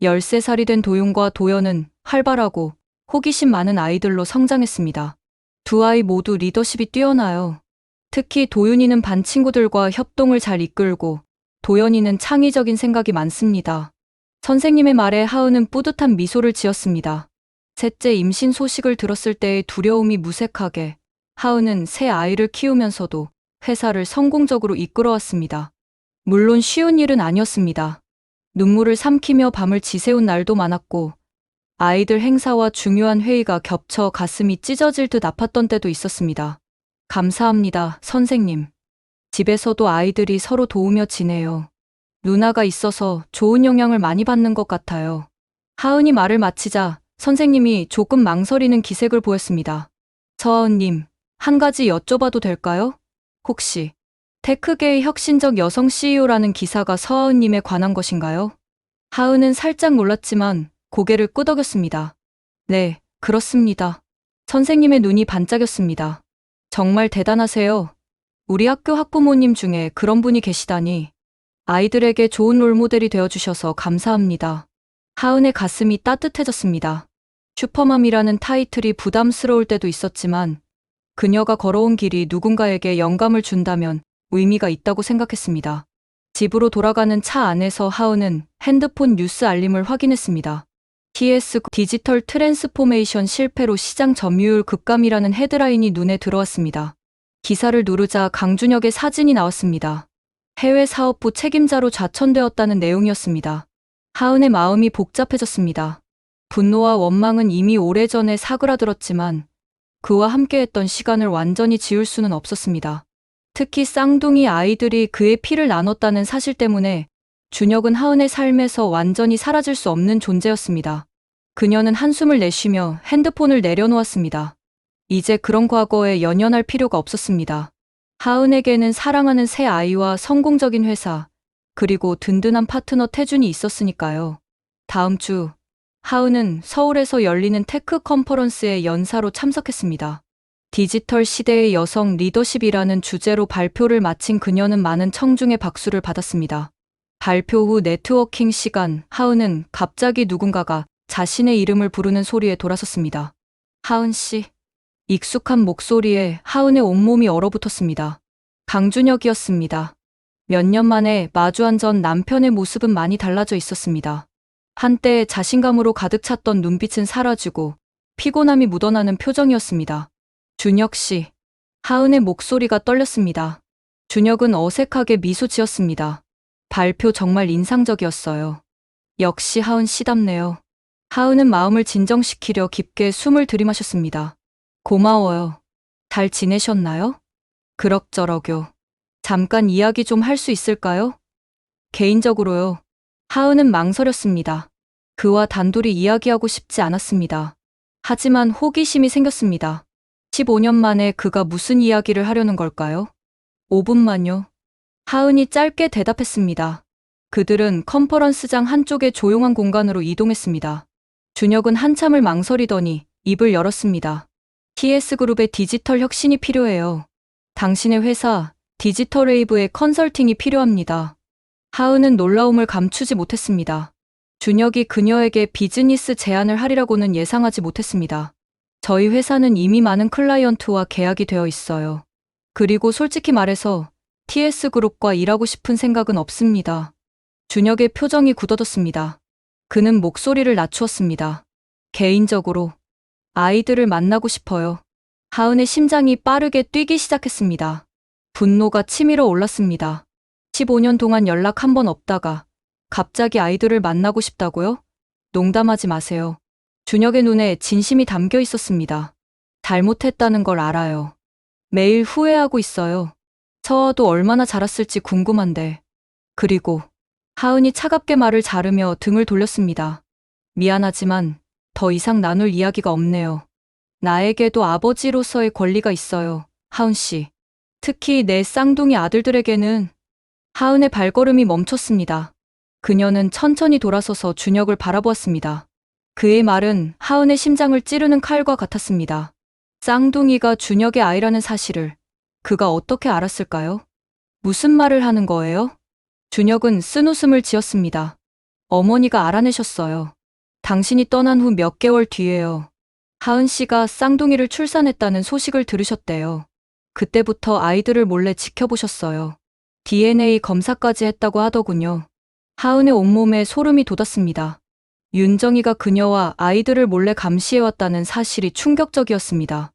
13살이 된 도윤과 도연은 활발하고 호기심 많은 아이들로 성장했습니다. 두 아이 모두 리더십이 뛰어나요. 특히 도윤이는 반 친구들과 협동을 잘 이끌고 도연이는 창의적인 생각이 많습니다. 선생님의 말에 하은은 뿌듯한 미소를 지었습니다. 셋째 임신 소식을 들었을 때의 두려움이 무색하게 하은은 새 아이를 키우면서도 회사를 성공적으로 이끌어왔습니다. 물론 쉬운 일은 아니었습니다. 눈물을 삼키며 밤을 지새운 날도 많았고 아이들 행사와 중요한 회의가 겹쳐 가슴이 찢어질 듯 아팠던 때도 있었습니다. 감사합니다, 선생님. 집에서도 아이들이 서로 도우며 지내요. 누나가 있어서 좋은 영향을 많이 받는 것 같아요. 하은이 말을 마치자 선생님이 조금 망설이는 기색을 보였습니다. 서하은님, 한 가지 여쭤봐도 될까요? 혹시 테크계의 혁신적 여성 CEO라는 기사가 서하은님에 관한 것인가요? 하은은 살짝 놀랐지만 고개를 끄덕였습니다. 네, 그렇습니다. 선생님의 눈이 반짝였습니다. 정말 대단하세요. 우리 학교 학부모님 중에 그런 분이 계시다니. 아이들에게 좋은 롤모델이 되어주셔서 감사합니다. 하은의 가슴이 따뜻해졌습니다. 슈퍼맘이라는 타이틀이 부담스러울 때도 있었지만 그녀가 걸어온 길이 누군가에게 영감을 준다면 의미가 있다고 생각했습니다. 집으로 돌아가는 차 안에서 하은은 핸드폰 뉴스 알림을 확인했습니다. TS 디지털 트랜스포메이션 실패로 시장 점유율 급감이라는 헤드라인이 눈에 들어왔습니다. 기사를 누르자 강준혁의 사진이 나왔습니다. 해외 사업부 책임자로 좌천되었다는 내용이었습니다. 하은의 마음이 복잡해졌습니다. 분노와 원망은 이미 오래전에 사그라들었지만 그와 함께했던 시간을 완전히 지울 수는 없었습니다. 특히 쌍둥이 아이들이 그의 피를 나눴다는 사실 때문에 준혁은 하은의 삶에서 완전히 사라질 수 없는 존재였습니다. 그녀는 한숨을 내쉬며 핸드폰을 내려놓았습니다. 이제 그런 과거에 연연할 필요가 없었습니다. 하은에게는 사랑하는 새 아이와 성공적인 회사, 그리고 든든한 파트너 태준이 있었으니까요. 다음 주, 하은은 서울에서 열리는 테크 컨퍼런스에 연사로 참석했습니다. 디지털 시대의 여성 리더십이라는 주제로 발표를 마친 그녀는 많은 청중의 박수를 받았습니다. 발표 후 네트워킹 시간, 하은은 갑자기 누군가가 자신의 이름을 부르는 소리에 돌아섰습니다. 하은 씨. 익숙한 목소리에 하은의 온몸이 얼어붙었습니다. 강준혁이었습니다. 몇 년 만에 마주한 전 남편의 모습은 많이 달라져 있었습니다. 한때 자신감으로 가득 찼던 눈빛은 사라지고 피곤함이 묻어나는 표정이었습니다. 준혁 씨. 하은의 목소리가 떨렸습니다. 준혁은 어색하게 미소 지었습니다. 발표 정말 인상적이었어요. 역시 하은 씨답네요. 하은은 마음을 진정시키려 깊게 숨을 들이마셨습니다. 고마워요. 잘 지내셨나요? 그럭저럭요. 잠깐 이야기 좀 할 수 있을까요? 개인적으로요. 하은은 망설였습니다. 그와 단둘이 이야기하고 싶지 않았습니다. 하지만 호기심이 생겼습니다. 15년 만에 그가 무슨 이야기를 하려는 걸까요? 5분만요. 하은이 짧게 대답했습니다. 그들은 컨퍼런스장 한쪽의 조용한 공간으로 이동했습니다. 준혁은 한참을 망설이더니 입을 열었습니다. TS그룹의 디지털 혁신이 필요해요. 당신의 회사, 디지털웨이브의 컨설팅이 필요합니다. 하은은 놀라움을 감추지 못했습니다. 준혁이 그녀에게 비즈니스 제안을 하리라고는 예상하지 못했습니다. 저희 회사는 이미 많은 클라이언트와 계약이 되어 있어요. 그리고 솔직히 말해서 TS그룹과 일하고 싶은 생각은 없습니다. 준혁의 표정이 굳어졌습니다. 그는 목소리를 낮추었습니다. 개인적으로 아이들을 만나고 싶어요. 하은의 심장이 빠르게 뛰기 시작했습니다. 분노가 치밀어 올랐습니다. 15년 동안 연락 한 번 없다가 갑자기 아이들을 만나고 싶다고요? 농담하지 마세요. 준혁의 눈에 진심이 담겨 있었습니다. 잘못했다는 걸 알아요. 매일 후회하고 있어요. 서아도 얼마나 자랐을지 궁금한데. 그리고 하은이 차갑게 말을 자르며 등을 돌렸습니다. 미안하지만 더 이상 나눌 이야기가 없네요. 나에게도 아버지로서의 권리가 있어요, 하은 씨. 특히 내 쌍둥이 아들들에게는. 하은의 발걸음이 멈췄습니다. 그녀는 천천히 돌아서서 준혁을 바라보았습니다. 그의 말은 하은의 심장을 찌르는 칼과 같았습니다. 쌍둥이가 준혁의 아이라는 사실을 그가 어떻게 알았을까요? 무슨 말을 하는 거예요? 준혁은 쓴웃음을 지었습니다. 어머니가 알아내셨어요. 당신이 떠난 후 몇 개월 뒤에요. 하은 씨가 쌍둥이를 출산했다는 소식을 들으셨대요. 그때부터 아이들을 몰래 지켜보셨어요. DNA 검사까지 했다고 하더군요. 하은의 온몸에 소름이 돋았습니다. 윤정이가 그녀와 아이들을 몰래 감시해왔다는 사실이 충격적이었습니다.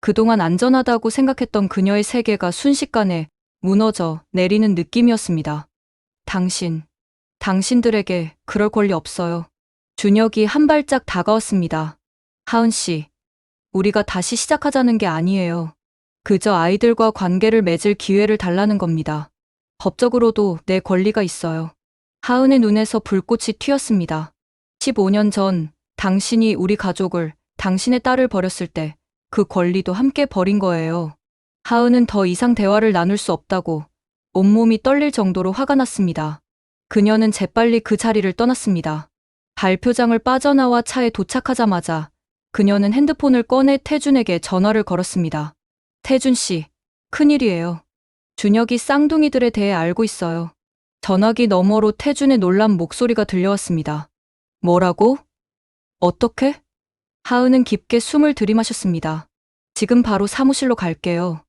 그동안 안전하다고 생각했던 그녀의 세계가 순식간에 무너져 내리는 느낌이었습니다. 당신들에게 그럴 권리 없어요. 준혁이 한 발짝 다가왔습니다. 하은 씨, 우리가 다시 시작하자는 게 아니에요. 그저 아이들과 관계를 맺을 기회를 달라는 겁니다. 법적으로도 내 권리가 있어요. 하은의 눈에서 불꽃이 튀었습니다. 15년 전 당신이 우리 가족을, 당신의 딸을 버렸을 때 그 권리도 함께 버린 거예요. 하은은 더 이상 대화를 나눌 수 없다고 온몸이 떨릴 정도로 화가 났습니다. 그녀는 재빨리 그 자리를 떠났습니다. 발표장을 빠져나와 차에 도착하자마자 그녀는 핸드폰을 꺼내 태준에게 전화를 걸었습니다. 태준 씨, 큰일이에요. 준혁이 쌍둥이들에 대해 알고 있어요. 전화기 너머로 태준의 놀란 목소리가 들려왔습니다. 뭐라고? 어떻게? 하은은 깊게 숨을 들이마셨습니다. 지금 바로 사무실로 갈게요.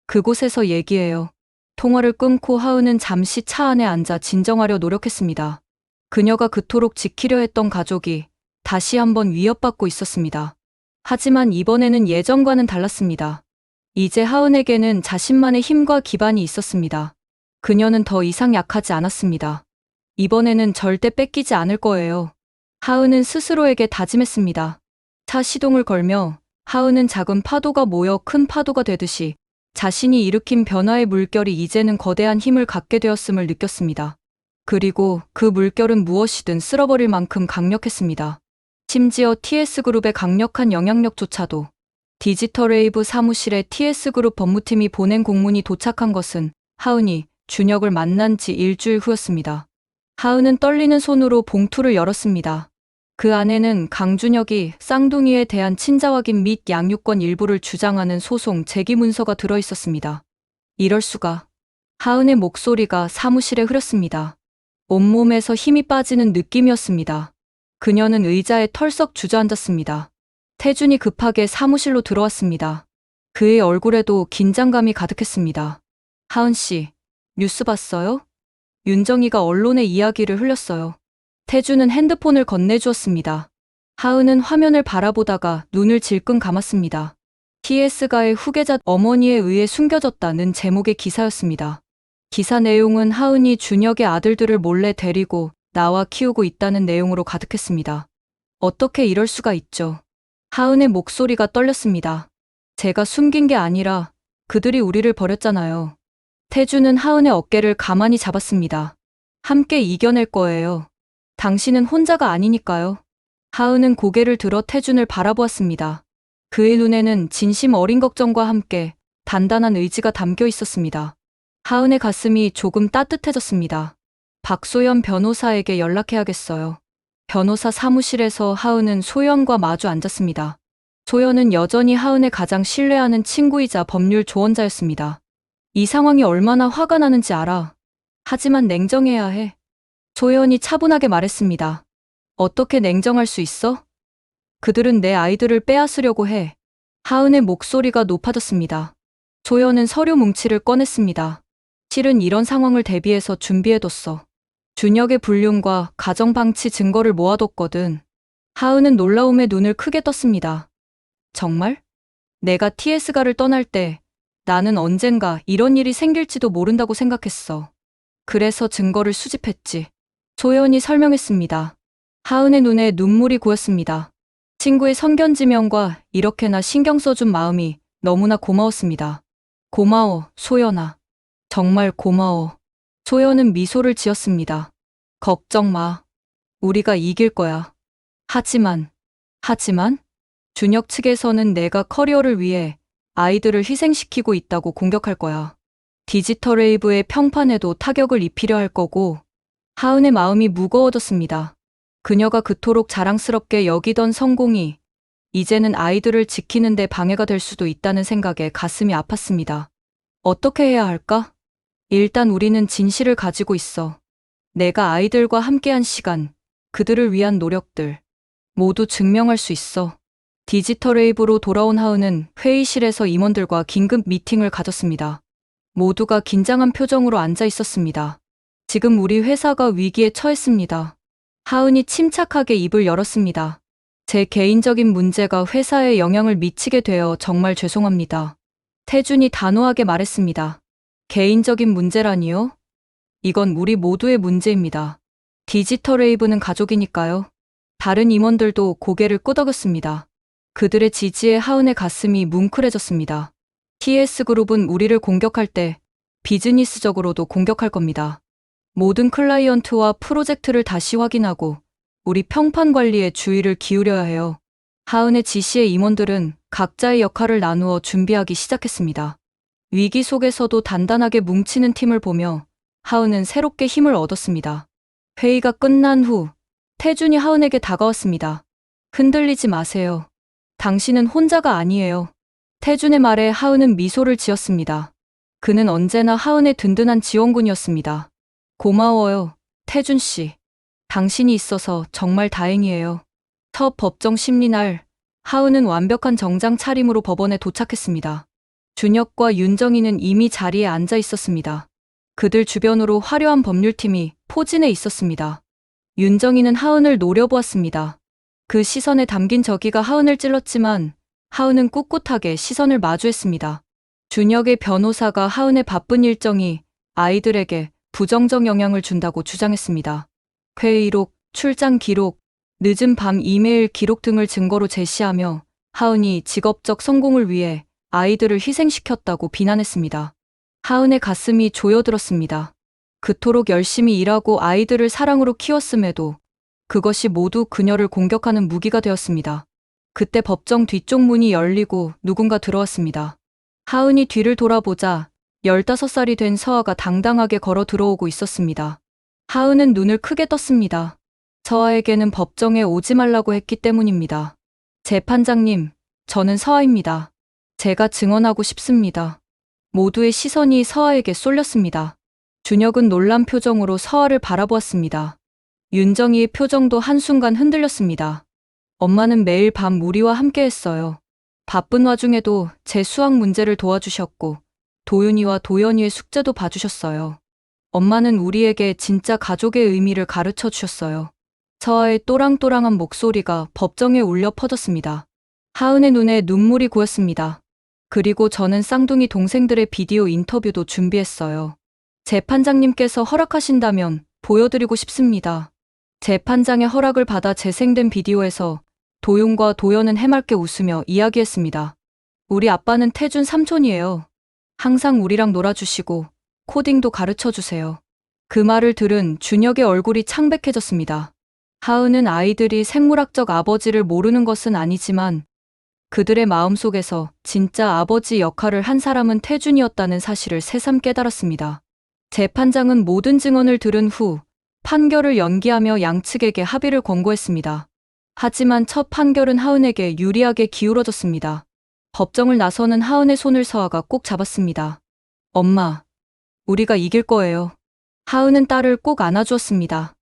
그곳에서 얘기해요. 통화를 끊고 하은은 잠시 차 안에 앉아 진정하려 노력했습니다. 그녀가 그토록 지키려 했던 가족이 다시 한번 위협받고 있었습니다. 하지만 이번에는 예전과는 달랐습니다. 이제 하은에게는 자신만의 힘과 기반이 있었습니다. 그녀는 더 이상 약하지 않았습니다. 이번에는 절대 뺏기지 않을 거예요. 하은은 스스로에게 다짐했습니다. 차 시동을 걸며 하은은 작은 파도가 모여 큰 파도가 되듯이 자신이 일으킨 변화의 물결이 이제는 거대한 힘을 갖게 되었음을 느꼈습니다. 그리고 그 물결은 무엇이든 쓸어버릴 만큼 강력했습니다. 심지어 TS그룹의 강력한 영향력조차도 디지털웨이브 사무실에 TS그룹 법무팀이 보낸 공문이 도착한 것은 하은이 준혁을 만난 지 일주일 후였습니다. 하은은 떨리는 손으로 봉투를 열었습니다. 그 안에는 강준혁이 쌍둥이에 대한 친자 확인 및 양육권 일부를 주장하는 소송 제기 문서가 들어 있었습니다. 이럴 수가. 하은의 목소리가 사무실에 흐렸습니다. 온몸에서 힘이 빠지는 느낌이었습니다. 그녀는 의자에 털썩 주저앉았습니다. 태준이 급하게 사무실로 들어왔습니다. 그의 얼굴에도 긴장감이 가득했습니다. 하은 씨, 뉴스 봤어요? 윤정이가 언론에 이야기를 흘렸어요. 태준은 핸드폰을 건네주었습니다. 하은은 화면을 바라보다가 눈을 질끈 감았습니다. TS가의 후계자 어머니에 의해 숨겨졌다는 제목의 기사였습니다. 기사 내용은 하은이 준혁의 아들들을 몰래 데리고 나와 키우고 있다는 내용으로 가득했습니다. 어떻게 이럴 수가 있죠? 하은의 목소리가 떨렸습니다. 제가 숨긴 게 아니라 그들이 우리를 버렸잖아요. 태준은 하은의 어깨를 가만히 잡았습니다. 함께 이겨낼 거예요. 당신은 혼자가 아니니까요. 하은은 고개를 들어 태준을 바라보았습니다. 그의 눈에는 진심 어린 걱정과 함께 단단한 의지가 담겨 있었습니다. 하은의 가슴이 조금 따뜻해졌습니다. 박소연 변호사에게 연락해야겠어요. 변호사 사무실에서 하은은 소연과 마주 앉았습니다. 소연은 여전히 하은의 가장 신뢰하는 친구이자 법률 조언자였습니다. 이 상황이 얼마나 화가 나는지 알아. 하지만 냉정해야 해. 소연이 차분하게 말했습니다. 어떻게 냉정할 수 있어? 그들은 내 아이들을 빼앗으려고 해. 하은의 목소리가 높아졌습니다. 소연은 서류 뭉치를 꺼냈습니다. 실은 이런 상황을 대비해서 준비해뒀어. 준혁의 불륜과 가정방치 증거를 모아뒀거든. 하은은 놀라움에 눈을 크게 떴습니다. 정말? 내가 TS가를 떠날 때 나는 언젠가 이런 일이 생길지도 모른다고 생각했어. 그래서 증거를 수집했지. 소연이 설명했습니다. 하은의 눈에 눈물이 고였습니다. 친구의 선견지명과 이렇게나 신경 써준 마음이 너무나 고마웠습니다. 고마워, 소연아. 정말 고마워. 소연은 미소를 지었습니다. 걱정 마. 우리가 이길 거야. 하지만 준혁 측에서는 내가 커리어를 위해 아이들을 희생시키고 있다고 공격할 거야. 디지털웨이브의 평판에도 타격을 입히려 할 거고. 하은의 마음이 무거워졌습니다. 그녀가 그토록 자랑스럽게 여기던 성공이 이제는 아이들을 지키는 데 방해가 될 수도 있다는 생각에 가슴이 아팠습니다. 어떻게 해야 할까? 일단 우리는 진실을 가지고 있어. 내가 아이들과 함께한 시간, 그들을 위한 노력들 모두 증명할 수 있어. 디지털웨이브로 돌아온 하은은 회의실에서 임원들과 긴급 미팅을 가졌습니다. 모두가 긴장한 표정으로 앉아 있었습니다. 지금 우리 회사가 위기에 처했습니다. 하은이 침착하게 입을 열었습니다. 제 개인적인 문제가 회사에 영향을 미치게 되어 정말 죄송합니다. 태준이 단호하게 말했습니다. 개인적인 문제라니요? 이건 우리 모두의 문제입니다. 디지털웨이브는 가족이니까요. 다른 임원들도 고개를 끄덕였습니다. 그들의 지지에 하은의 가슴이 뭉클해졌습니다. TS그룹은 우리를 공격할 때 비즈니스적으로도 공격할 겁니다. 모든 클라이언트와 프로젝트를 다시 확인하고 우리 평판 관리에 주의를 기울여야 해요. 하은의 지시에 임원들은 각자의 역할을 나누어 준비하기 시작했습니다. 위기 속에서도 단단하게 뭉치는 팀을 보며 하은은 새롭게 힘을 얻었습니다. 회의가 끝난 후 태준이 하은에게 다가왔습니다. 흔들리지 마세요. 당신은 혼자가 아니에요. 태준의 말에 하은은 미소를 지었습니다. 그는 언제나 하은의 든든한 지원군이었습니다. 고마워요, 태준 씨. 당신이 있어서 정말 다행이에요. 첫 법정 심리 날, 하은은 완벽한 정장 차림으로 법원에 도착했습니다. 준혁과 윤정이는 이미 자리에 앉아 있었습니다. 그들 주변으로 화려한 법률팀이 포진해 있었습니다. 윤정이는 하은을 노려보았습니다. 그 시선에 담긴 저기가 하은을 찔렀지만 하은은 꿋꿋하게 시선을 마주했습니다. 준혁의 변호사가 하은의 바쁜 일정이 아이들에게 부정적 영향을 준다고 주장했습니다. 회의록, 출장 기록, 늦은 밤 이메일 기록 등을 증거로 제시하며 하은이 직업적 성공을 위해 아이들을 희생시켰다고 비난했습니다. 하은의 가슴이 조여들었습니다. 그토록 열심히 일하고 아이들을 사랑으로 키웠음에도 그것이 모두 그녀를 공격하는 무기가 되었습니다. 그때 법정 뒤쪽 문이 열리고 누군가 들어왔습니다. 하은이 뒤를 돌아보자 15살이 된 서아가 당당하게 걸어 들어오고 있었습니다. 하은은 눈을 크게 떴습니다. 서아에게는 법정에 오지 말라고 했기 때문입니다. 재판장님, 저는 서아입니다. 제가 증언하고 싶습니다. 모두의 시선이 서아에게 쏠렸습니다. 준혁은 놀란 표정으로 서아를 바라보았습니다. 윤정이의 표정도 한순간 흔들렸습니다. 엄마는 매일 밤 우리와 함께 했어요. 바쁜 와중에도 제 수학 문제를 도와주셨고, 도윤이와 도연이의 숙제도 봐주셨어요. 엄마는 우리에게 진짜 가족의 의미를 가르쳐 주셨어요. 서아의 또랑또랑한 목소리가 법정에 울려 퍼졌습니다. 하은의 눈에 눈물이 고였습니다. 그리고 저는 쌍둥이 동생들의 비디오 인터뷰도 준비했어요. 재판장님께서 허락하신다면 보여드리고 싶습니다. 재판장의 허락을 받아 재생된 비디오에서 도윤과 도연은 해맑게 웃으며 이야기했습니다. 우리 아빠는 태준 삼촌이에요. 항상 우리랑 놀아주시고 코딩도 가르쳐 주세요. 그 말을 들은 준혁의 얼굴이 창백해졌습니다. 하은은 아이들이 생물학적 아버지를 모르는 것은 아니지만 그들의 마음속에서 진짜 아버지 역할을 한 사람은 태준이었다는 사실을 새삼 깨달았습니다. 재판장은 모든 증언을 들은 후 판결을 연기하며 양측에게 합의를 권고했습니다. 하지만 첫 판결은 하은에게 유리하게 기울어졌습니다. 법정을 나서는 하은의 손을 서아가 꼭 잡았습니다. 엄마, 우리가 이길 거예요. 하은은 딸을 꼭 안아주었습니다.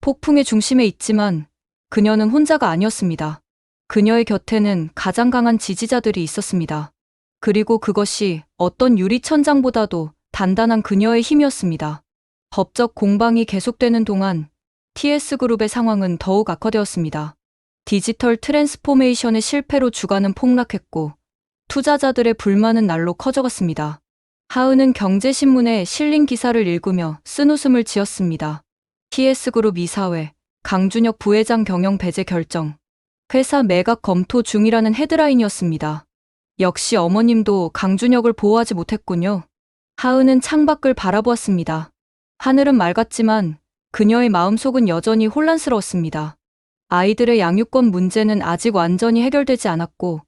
폭풍의 중심에 있지만 그녀는 혼자가 아니었습니다. 그녀의 곁에는 가장 강한 지지자들이 있었습니다. 그리고 그것이 어떤 유리천장보다도 단단한 그녀의 힘이었습니다. 법적 공방이 계속되는 동안 TS그룹의 상황은 더욱 악화되었습니다. 디지털 트랜스포메이션의 실패로 주가는 폭락했고 투자자들의 불만은 날로 커져갔습니다. 하은은 경제신문에 실린 기사를 읽으며 쓴웃음을 지었습니다. TS그룹 이사회, 강준혁 부회장 경영 배제 결정, 회사 매각 검토 중이라는 헤드라인이었습니다. 역시 어머님도 강준혁을 보호하지 못했군요. 하은은 창밖을 바라보았습니다. 하늘은 맑았지만 그녀의 마음속은 여전히 혼란스러웠습니다. 아이들의 양육권 문제는 아직 완전히 해결되지 않았고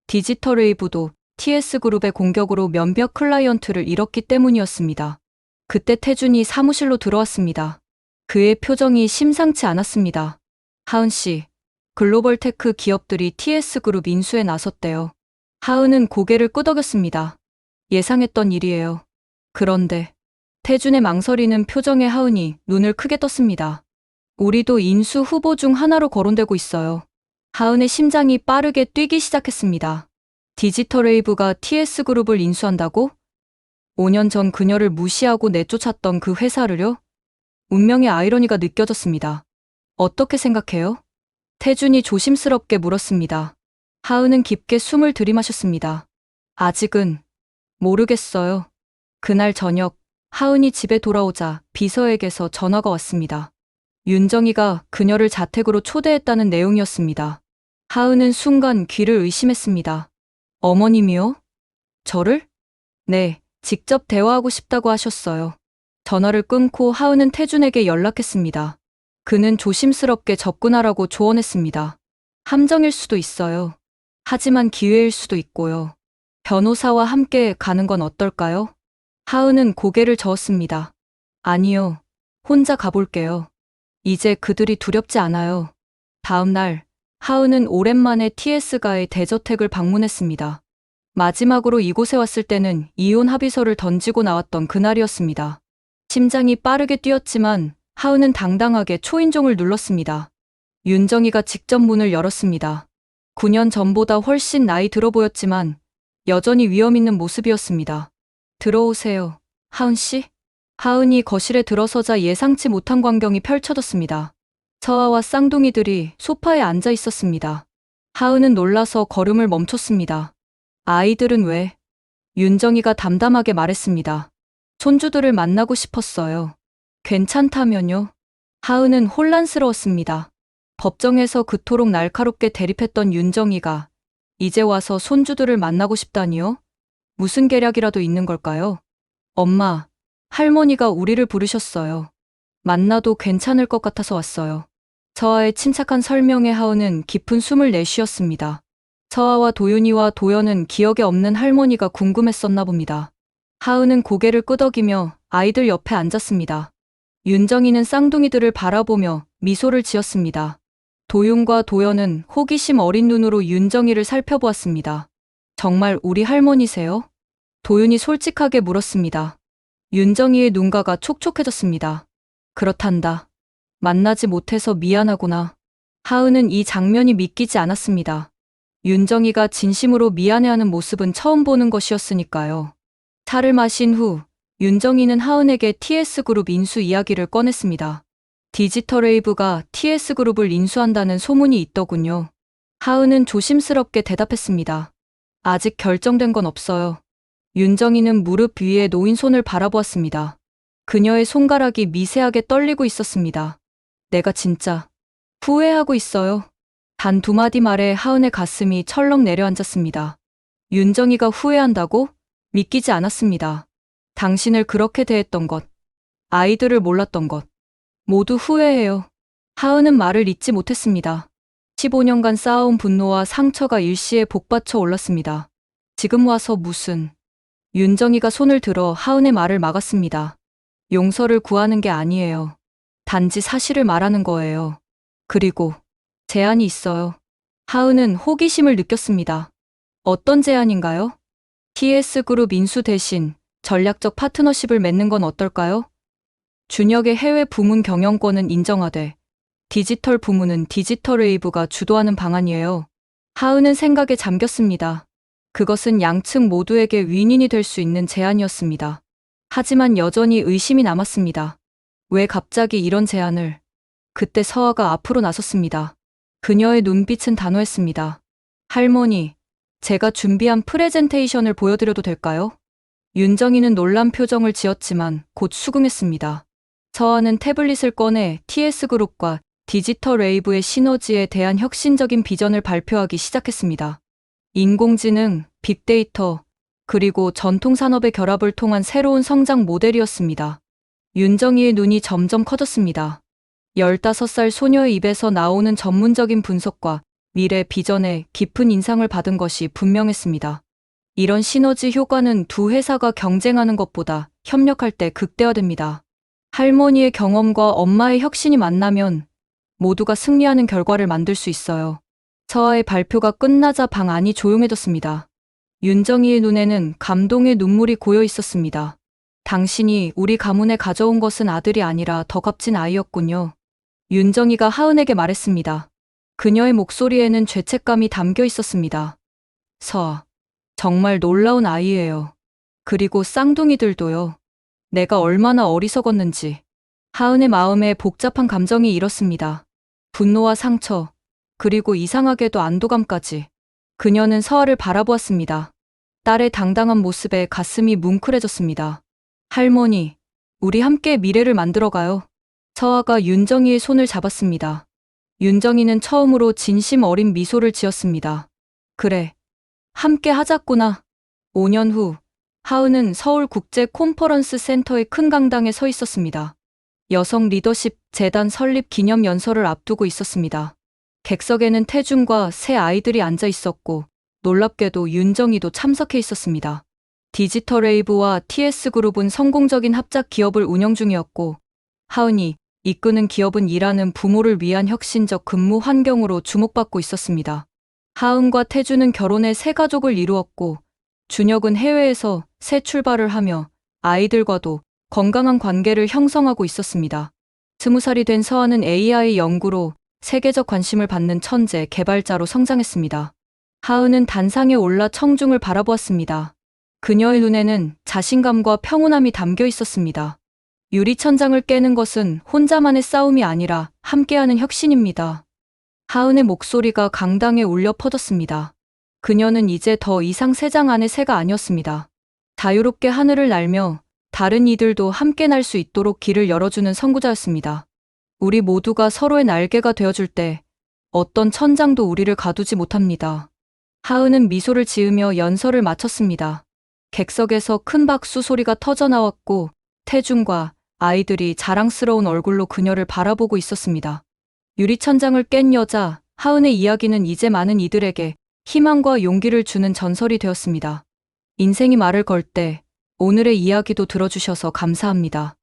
디지털 웨이브도 TS그룹의 공격으로 몇몇 클라이언트를 잃었기 때문이었습니다. 그때 태준이 사무실로 들어왔습니다. 그의 표정이 심상치 않았습니다. 하은 씨, 글로벌 테크 기업들이 TS그룹 인수에 나섰대요. 하은은 고개를 끄덕였습니다. 예상했던 일이에요. 그런데 태준의 망설이는 표정에 하은이 눈을 크게 떴습니다. 우리도 인수 후보 중 하나로 거론되고 있어요. 하은의 심장이 빠르게 뛰기 시작했습니다. 디지털 웨이브가 TS그룹을 인수한다고? 5년 전 그녀를 무시하고 내쫓았던 그 회사를요? 운명의 아이러니가 느껴졌습니다. 어떻게 생각해요? 태준이 조심스럽게 물었습니다. 하은은 깊게 숨을 들이마셨습니다. 아직은 모르겠어요. 그날 저녁 하은이 집에 돌아오자 비서에게서 전화가 왔습니다. 윤정이가 그녀를 자택으로 초대했다는 내용이었습니다. 하은은 순간 귀를 의심했습니다. 어머님이요? 저를? 네, 직접 대화하고 싶다고 하셨어요. 전화를 끊고 하은은 태준에게 연락했습니다. 그는 조심스럽게 접근하라고 조언했습니다. 함정일 수도 있어요. 하지만 기회일 수도 있고요. 변호사와 함께 가는 건 어떨까요? 하은은 고개를 저었습니다. 아니요. 혼자 가볼게요. 이제 그들이 두렵지 않아요. 다음 날, 하은은 오랜만에 TS가의 대저택을 방문했습니다. 마지막으로 이곳에 왔을 때는 이혼 합의서를 던지고 나왔던 그날이었습니다. 심장이 빠르게 뛰었지만 하은은 당당하게 초인종을 눌렀습니다. 윤정이가 직접 문을 열었습니다. 9년 전보다 훨씬 나이 들어 보였지만 여전히 위험 있는 모습이었습니다. 들어오세요, 하은 씨. 하은이 거실에 들어서자 예상치 못한 광경이 펼쳐졌습니다. 서아와 쌍둥이들이 소파에 앉아 있었습니다. 하은은 놀라서 걸음을 멈췄습니다. 아이들은 왜? 윤정이가 담담하게 말했습니다. 손주들을 만나고 싶었어요. 괜찮다면요? 하은은 혼란스러웠습니다. 법정에서 그토록 날카롭게 대립했던 윤정이가 이제 와서 손주들을 만나고 싶다니요? 무슨 계략이라도 있는 걸까요? 엄마, 할머니가 우리를 부르셨어요. 만나도 괜찮을 것 같아서 왔어요. 서아의 침착한 설명에 하은은 깊은 숨을 내쉬었습니다. 서아와 도윤이와 도연은 기억에 없는 할머니가 궁금했었나 봅니다. 하은은 고개를 끄덕이며 아이들 옆에 앉았습니다. 윤정이는 쌍둥이들을 바라보며 미소를 지었습니다. 도윤과 도연은 호기심 어린 눈으로 윤정이를 살펴보았습니다. 정말 우리 할머니세요? 도윤이 솔직하게 물었습니다. 윤정이의 눈가가 촉촉해졌습니다. 그렇단다. 만나지 못해서 미안하구나. 하은은 이 장면이 믿기지 않았습니다. 윤정이가 진심으로 미안해하는 모습은 처음 보는 것이었으니까요. 차를 마신 후 윤정이는 하은에게 TS그룹 인수 이야기를 꺼냈습니다. 디지털웨이브가 TS그룹을 인수한다는 소문이 있더군요. 하은은 조심스럽게 대답했습니다. 아직 결정된 건 없어요. 윤정이는 무릎 위에 놓인 손을 바라보았습니다. 그녀의 손가락이 미세하게 떨리고 있었습니다. 내가 진짜 후회하고 있어요. 단 두 마디 말에 하은의 가슴이 철렁 내려앉았습니다. 윤정이가 후회한다고? 믿기지 않았습니다. 당신을 그렇게 대했던 것, 아이들을 몰랐던 것, 모두 후회해요. 하은은 말을 잇지 못했습니다. 15년간 쌓아온 분노와 상처가 일시에 복받쳐 올랐습니다. 지금 와서 무슨... 윤정이가 손을 들어 하은의 말을 막았습니다. 용서를 구하는 게 아니에요. 단지 사실을 말하는 거예요. 그리고 제안이 있어요. 하은은 호기심을 느꼈습니다. 어떤 제안인가요? TS그룹 인수 대신 전략적 파트너십을 맺는 건 어떨까요? 준혁의 해외 부문 경영권은 인정하되 디지털 부문은 디지털웨이브가 주도하는 방안이에요. 하은은 생각에 잠겼습니다. 그것은 양측 모두에게 윈윈이 될 수 있는 제안이었습니다. 하지만 여전히 의심이 남았습니다. 왜 갑자기 이런 제안을? 그때 서아가 앞으로 나섰습니다. 그녀의 눈빛은 단호했습니다. 할머니, 제가 준비한 프레젠테이션을 보여드려도 될까요? 윤정이는 놀란 표정을 지었지만 곧 수긍했습니다. 서아는 태블릿을 꺼내 TS그룹과 디지털웨이브의 시너지에 대한 혁신적인 비전을 발표하기 시작했습니다. 인공지능, 빅데이터, 그리고 전통산업의 결합을 통한 새로운 성장 모델이었습니다. 윤정이의 눈이 점점 커졌습니다. 15살 소녀의 입에서 나오는 전문적인 분석과 미래 비전에 깊은 인상을 받은 것이 분명했습니다. 이런 시너지 효과는 두 회사가 경쟁하는 것보다 협력할 때 극대화됩니다. 할머니의 경험과 엄마의 혁신이 만나면 모두가 승리하는 결과를 만들 수 있어요. 서아의 발표가 끝나자 방 안이 조용해졌습니다. 윤정이의 눈에는 감동의 눈물이 고여 있었습니다. 당신이 우리 가문에 가져온 것은 아들이 아니라 더 값진 아이였군요. 윤정이가 하은에게 말했습니다. 그녀의 목소리에는 죄책감이 담겨 있었습니다. 서아, 정말 놀라운 아이예요. 그리고 쌍둥이들도요. 내가 얼마나 어리석었는지. 하은의 마음에 복잡한 감정이 일었습니다. 분노와 상처, 그리고 이상하게도 안도감까지. 그녀는 서아를 바라보았습니다. 딸의 당당한 모습에 가슴이 뭉클해졌습니다. 할머니, 우리 함께 미래를 만들어가요. 서아가 윤정이의 손을 잡았습니다. 윤정이는 처음으로 진심 어린 미소를 지었습니다. 그래, 함께 하자꾸나. 5년 후, 하은은 서울 국제 콘퍼런스 센터의 큰 강당에 서 있었습니다. 여성 리더십 재단 설립 기념 연설을 앞두고 있었습니다. 객석에는 태준과 세 아이들이 앉아 있었고 놀랍게도 윤정이도 참석해 있었습니다. 디지털웨이브와 TS그룹은 성공적인 합작 기업을 운영 중이었고 하은이 이끄는 기업은 일하는 부모를 위한 혁신적 근무 환경으로 주목받고 있었습니다. 하은과 태준은 결혼해 새 가족을 이루었고 준혁은 해외에서 새 출발을 하며 아이들과도 건강한 관계를 형성하고 있었습니다. 20살이 된 서아는 AI 연구로 세계적 관심을 받는 천재 개발자로 성장했습니다. 하은은 단상에 올라 청중을 바라보았습니다. 그녀의 눈에는 자신감과 평온함이 담겨 있었습니다. 유리천장을 깨는 것은 혼자만의 싸움이 아니라 함께하는 혁신입니다. 하은의 목소리가 강당에 울려 퍼졌습니다. 그녀는 이제 더 이상 새장 안의 새가 아니었습니다. 자유롭게 하늘을 날며 다른 이들도 함께 날 수 있도록 길을 열어주는 선구자였습니다. 우리 모두가 서로의 날개가 되어줄 때 어떤 천장도 우리를 가두지 못합니다. 하은은 미소를 지으며 연설을 마쳤습니다. 객석에서 큰 박수 소리가 터져나왔고 태준과 아이들이 자랑스러운 얼굴로 그녀를 바라보고 있었습니다. 유리천장을 깬 여자, 하은의 이야기는 이제 많은 이들에게 희망과 용기를 주는 전설이 되었습니다. 인생이 말을 걸 때 오늘의 이야기도 들어주셔서 감사합니다.